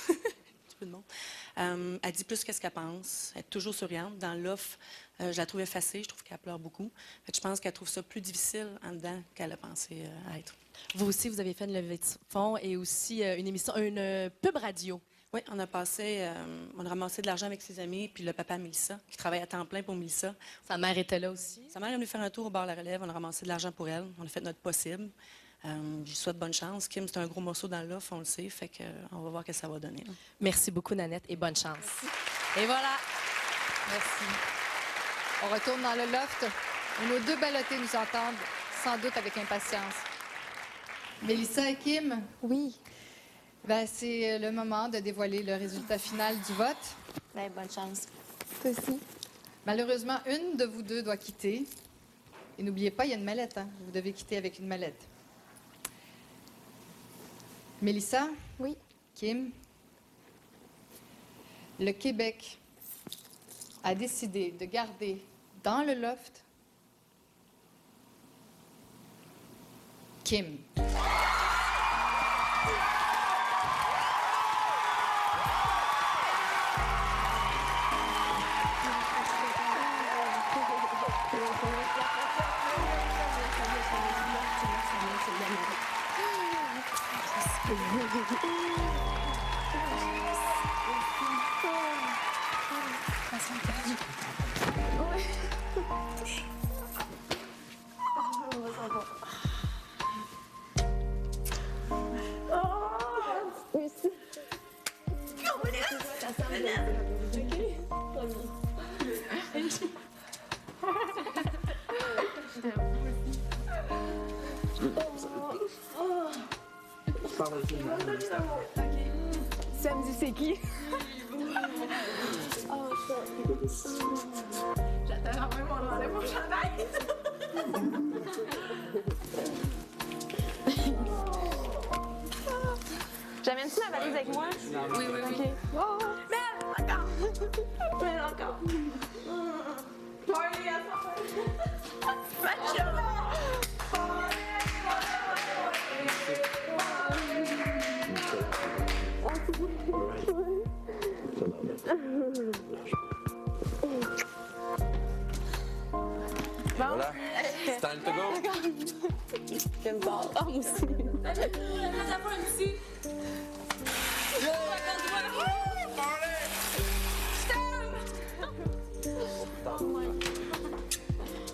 Un petit peu de monde. Elle dit plus qu'est-ce qu'elle pense. Elle est toujours souriante. Dans l'offre, je la trouve effacée. Je trouve qu'elle pleure beaucoup. Fait que je pense qu'elle trouve ça plus difficile en dedans qu'elle a pensé à être. Vous aussi, vous avez fait une levée de fonds et aussi une pub radio. Oui, on a ramassé de l'argent avec ses amis, puis le papa Mélissa, qui travaille à temps plein pour Mélissa. Sa mère était là aussi. Sa mère est venue faire un tour au bar La Relève. On a ramassé de l'argent pour elle. On a fait notre possible. Je lui souhaite bonne chance. Kim, c'est un gros morceau dans l'offre, on le sait. Fait qu'on va voir ce que ça va donner. Là. Merci beaucoup, Nanette, et bonne chance. Merci. Et voilà. Merci. On retourne dans le loft où nos 2 ballottés nous entendent sans doute avec impatience. Mélissa et Kim? Oui. Ben, c'est le moment de dévoiler le résultat final du vote. Bien, bonne chance. Toi aussi. Malheureusement, une de vous 2 doit quitter. Et n'oubliez pas, il y a une mallette. Hein? Vous devez quitter avec une mallette. Mélissa? Oui. Kim? Le Québec a décidé de garder dans le loft Kim. Samedi, c'est qui? J'attends même mon enlève mon chandail. J'amène-tu ma valise avec moi? Oui, oui, oui. OK. Oh, merde, encore! Merde, encore! Party à Voilà. It's time to go. J'aime pas. Ah, moi aussi.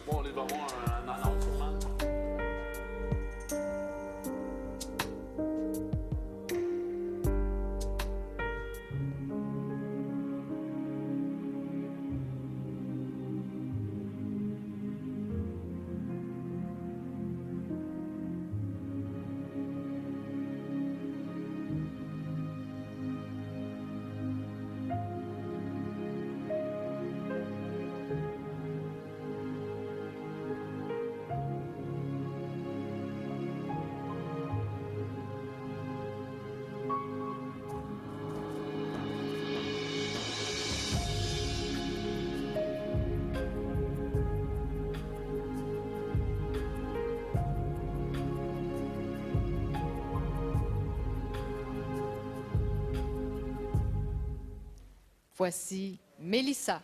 Bon, on les va voir un annonce. Voici Mélissa.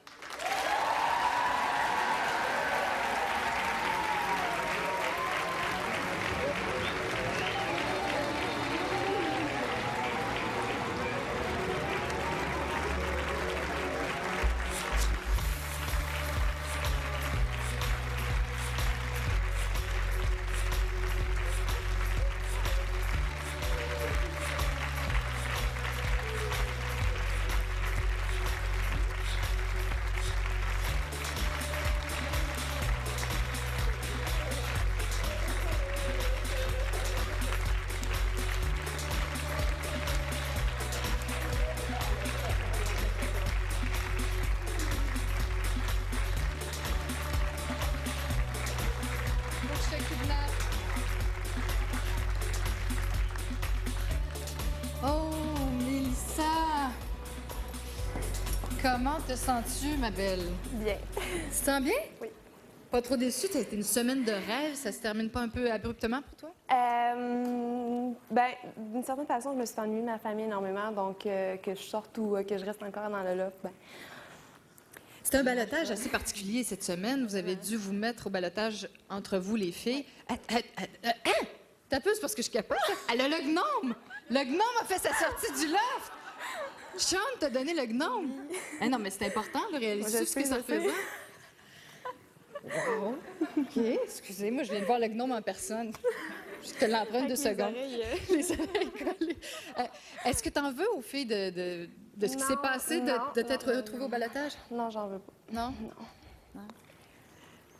Oh, Mélissa! Comment te sens-tu, ma belle? Bien. Tu te sens bien? Oui. Pas trop déçue? C'était une semaine de rêve. Ça se termine pas un peu abruptement pour toi? Ben, d'une certaine façon, je me suis ennuyée de ma famille énormément, donc que je sorte ou que je reste encore dans le loft, ben... C'est un ballottage assez particulier cette semaine. Vous avez dû vous mettre au ballottage entre vous, les filles. T'as peu, c'est parce que je capote. Elle a le gnome! Le gnome a fait sa sortie du loft! Sean t'a donné le gnome! Ah non, mais c'est important, de réaliser ce que ça représente. Wow. OK, excusez, moi, je viens de voir le gnome en personne. Je te l'emprunte 2 secondes. Les oreilles collées. Est-ce que t'en veux aux filles de ce qui s'est passé, de t'être retrouvée au ballottage? Non, j'en veux pas. Non? Non.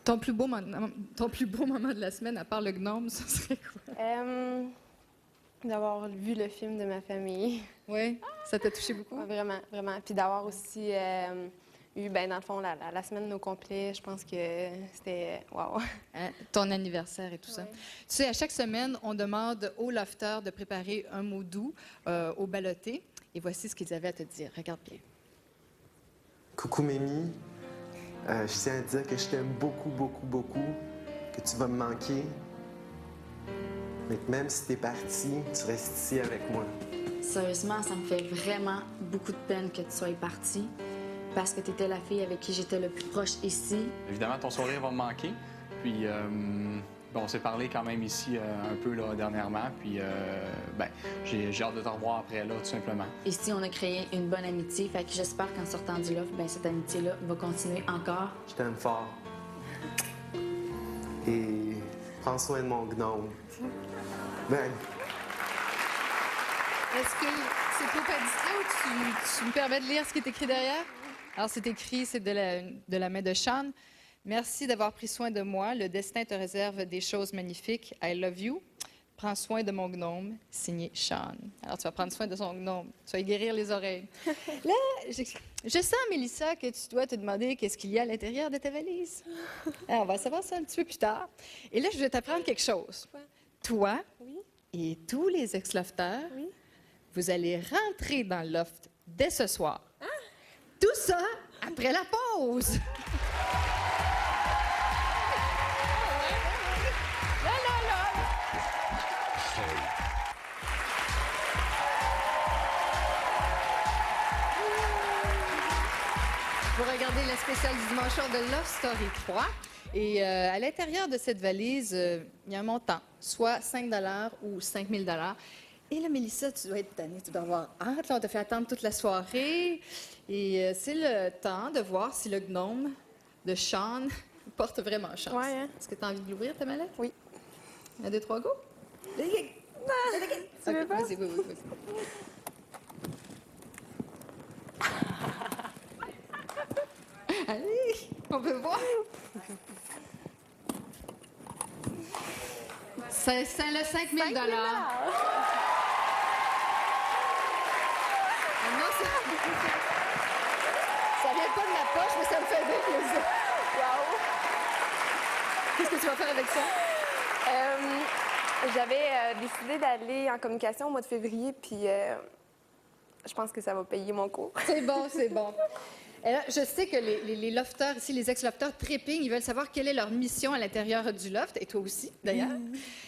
Ton plus beau moment de la semaine, à part le gnome, ce serait quoi? D'avoir vu le film de ma famille. Oui? Ça t'a touché beaucoup? Ouais, vraiment, vraiment. Puis d'avoir aussi eu, ben, dans le fond, la semaine au complet, je pense que c'était... Wow! Ton anniversaire et tout ça. Tu sais, à chaque semaine, on demande aux lofters de préparer un mot doux au ballotté. Et voici ce qu'ils avaient à te dire. Regarde bien. Coucou, Mémie. Je tiens à te dire que je t'aime beaucoup, beaucoup, beaucoup, que tu vas me manquer, mais que même si t'es parti, tu restes ici avec moi. Sérieusement, ça me fait vraiment beaucoup de peine que tu sois partie, parce que tu étais la fille avec qui j'étais le plus proche ici. Évidemment, ton sourire va me manquer, puis on s'est parlé quand même ici un peu là, dernièrement, puis j'ai hâte de te revoir après, là, tout simplement. Ici, on a créé une bonne amitié, fait que j'espère qu'en sortant du loft, cette amitié-là va continuer encore. Je t'aime fort. Et prends soin de mon gnome. Ben. Est-ce que c'est trop abstrait ou tu me permets de lire ce qui est écrit derrière? Alors, c'est écrit, c'est de la main de Sean. Merci d'avoir pris soin de moi. Le destin te réserve des choses magnifiques. I love you. Prends soin de mon gnome. Signé Sean. Alors, tu vas prendre soin de son gnome. Tu vas y guérir les oreilles. Là, je sens, Mélissa, que tu dois te demander qu'est-ce qu'il y a à l'intérieur de ta valise. Alors, on va savoir ça un petit peu plus tard. Et là, je vais t'apprendre quelque chose. Toi et tous les ex-lofters Vous allez rentrer dans le loft dès ce soir. Tout ça après la pause. Vous regardez la spéciale du dimanche soir de Love Story 3. Et à l'intérieur de cette valise, il y a un montant, soit 5 $ ou 5 000 $. Et là, Mélissa, tu dois être tannée, tu dois avoir hâte. Là, on t'a fait attendre toute la soirée. Et c'est le temps de voir si le gnome de Sean porte vraiment chance. Ouais, hein? Est-ce que tu as envie de l'ouvrir, ta mallette? Oui. 1, 2, 3, go! Tu veux pas? Vas-y, oui. Allez, on peut voir. C'est le 5 000 $. Non, ça vient pas de ma poche, mais ça me fait bien plaisir. Wow! Qu'est-ce que tu vas faire avec ça? J'avais décidé d'aller en communication au mois de février, puis je pense que ça va payer mon cours. C'est bon, c'est bon. Et là, je sais que les lofters ici, les ex-lofters tripping, ils veulent savoir quelle est leur mission à l'intérieur du loft, et toi aussi, d'ailleurs.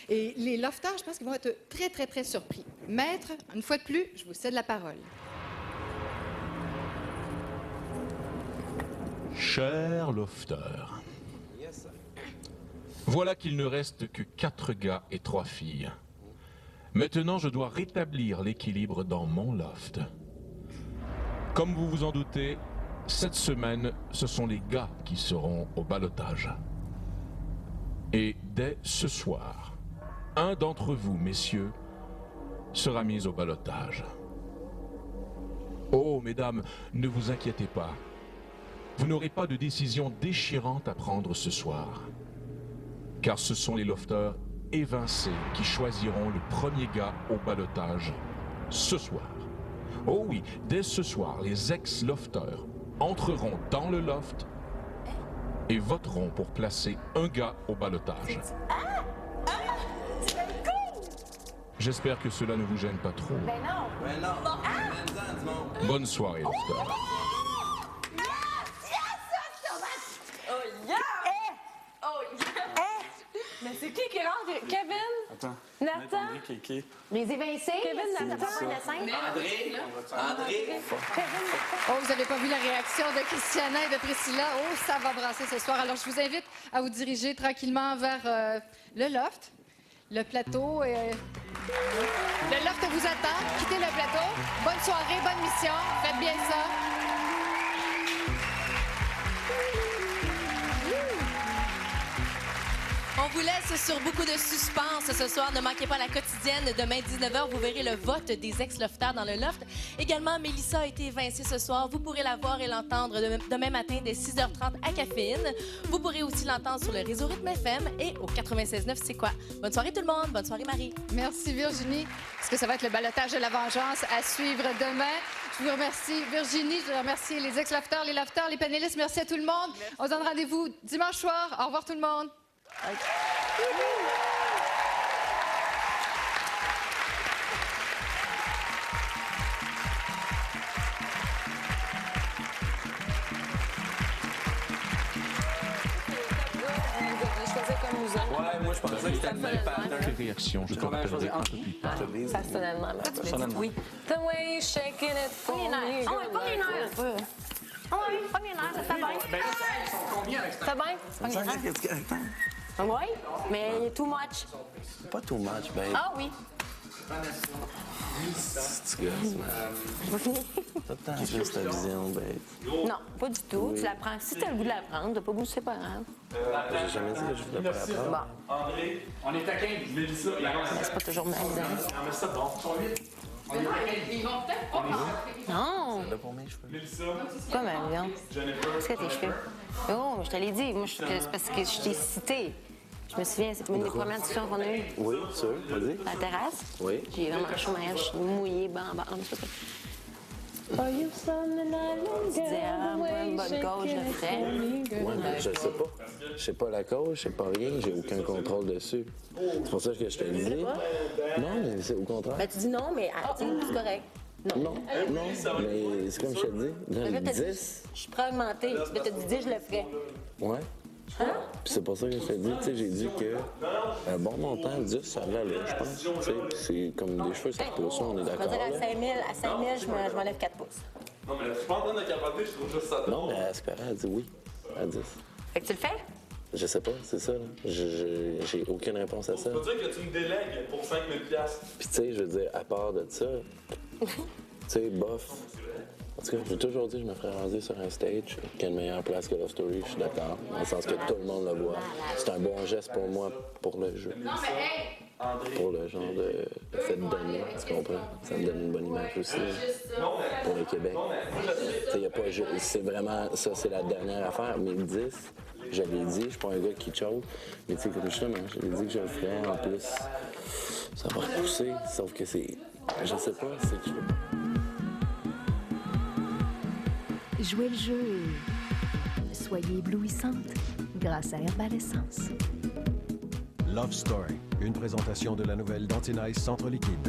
Et les lofters, je pense qu'ils vont être très, très, très surpris. Maître, une fois de plus, je vous cède la parole. Cher lofter, voilà qu'il ne reste que 4 gars et 3 filles. Maintenant, je dois rétablir l'équilibre dans mon loft. Comme vous vous en doutez, cette semaine, ce sont les gars qui seront au ballottage. Et dès ce soir, un d'entre vous, messieurs, sera mis au ballottage. Oh, mesdames, ne vous inquiétez pas. Vous n'aurez pas de décision déchirante à prendre ce soir. Car ce sont les lofters évincés qui choisiront le premier gars au ballottage ce soir. Oh oui, dès ce soir, les ex-lofters entreront dans le loft et voteront pour placer un gars au ballottage. J'espère que cela ne vous gêne pas trop. Ben non. Bonne soirée, lofters. Mais c'est qui rentre? Kevin? Attends. Nathan? Kiki. Les évincés? Kevin, Nathan? André. Oh, vous n'avez pas vu la réaction de Christiana et de Priscilla. Oh, ça va brasser ce soir. Alors, je vous invite à vous diriger tranquillement vers le loft, le plateau. Le loft vous attend. Quittez le plateau. Bonne soirée, bonne mission. Faites bien ça. On vous laisse sur beaucoup de suspense ce soir. Ne manquez pas la quotidienne. Demain, 19h, vous verrez le vote des ex-lofters dans le loft. Également, Mélissa a été évincée ce soir. Vous pourrez la voir et l'entendre demain matin dès 6h30 à Caféine. Vous pourrez aussi l'entendre sur le réseau Rythme FM et au 96.9 C'est quoi? Bonne soirée tout le monde. Bonne soirée, Marie. Merci, Virginie. Est-ce que ça va être le ballottage de la vengeance à suivre demain? Je vous remercie, Virginie. Je remercie les ex-lofters, les lofters, les panélistes. Merci à tout le monde. On se donne rendez-vous dimanche soir. Au revoir tout le monde. Ouais, moi je pensais que c'était le même pattern. Quelle réaction je te rappellerai un peu plus tard. Personnellement, oui. The way you're shaking it for me. Oh, pas les nerfs. Oh, pas les nerfs, ça fait bien. Combien avec Ça fait bien? Oui, mais too much. Pas too much, babe. Ah oui. C'est T'as le temps de juste ta vision, babe. Non, pas du tout. Tu la prends. Si tu as le goût de la prendre, t'as pas goût, c'est pas grave. J'ai jamais dit que je voulais pas la prendre. Bon. André, on est à 15. Mélissa, C'est pas toujours mal. mais ça bon. Ils vont peut-être pas Non. C'est là pour mes cheveux. Mélissa. Quoi, ma viande? Qu'est-ce que tes cheveux? Oh, je te l'ai dit. Moi, c'est parce que je t'ai cité. Je me souviens, c'est une des premières discussions qu'on a eues. Oui, sûr, vas-y. À la terrasse. Oui. J'ai vraiment chaud, je suis mouillée, bam. Tu disais, ah, moi, une bonne cause, je le ferais. Ouais, mais je sais pas. Je sais pas la cause, je sais pas rien, j'ai aucun contrôle dessus. C'est pour ça que je te le dis. Non, mais c'est au contraire. Ben, tu dis non, mais c'est correct. Non, mais c'est comme je te dis. Dans les 10. Je suis prêt à augmenter. Là, tu te dis, je le ferais. Ouais. Puis c'est pour ça que je te dis, tu sais, j'ai dit que un bon montant, 10, ça va là, je pense. Tu sais, c'est comme des cheveux, ça pousse, on est Je vais d'accord. dire là. à 5 000, je m'enlève 4 pouces. Non, mais je suis pas en train de capoter, je trouve juste ça drôle. Non, mais Aspera a dit oui, à 10. Fait que tu le fais? Je sais pas, c'est ça, là. J'ai aucune réponse à ça. Tu peux dire que tu me délègues pour 5 000 $. Puis tu sais, je veux dire, à part de ça, tu sais, bof. En tout cas, j'ai toujours dit que je me ferais raser sur un stage. Quelle meilleure place que Love Story, je suis d'accord. Dans le sens que tout le monde le voit. C'est un bon geste pour moi, pour le jeu. Pour le genre de cette donne-là, tu comprends? Ça me donne une bonne image aussi pour le Québec. Tu sais, y a pas, c'est vraiment, ça c'est la dernière affaire, mais 10, je l'ai dit, je suis pas un gars qui choke, mais tu sais, comme justement, je l'ai dit que je le ferais, en plus, ça va repousser, sauf que c'est, je sais pas, c'est que je veux pas. Jouez le jeu. Soyez éblouissante grâce à Herbal Essence. Love Story, une présentation de la nouvelle Dentinize Centre Liquide.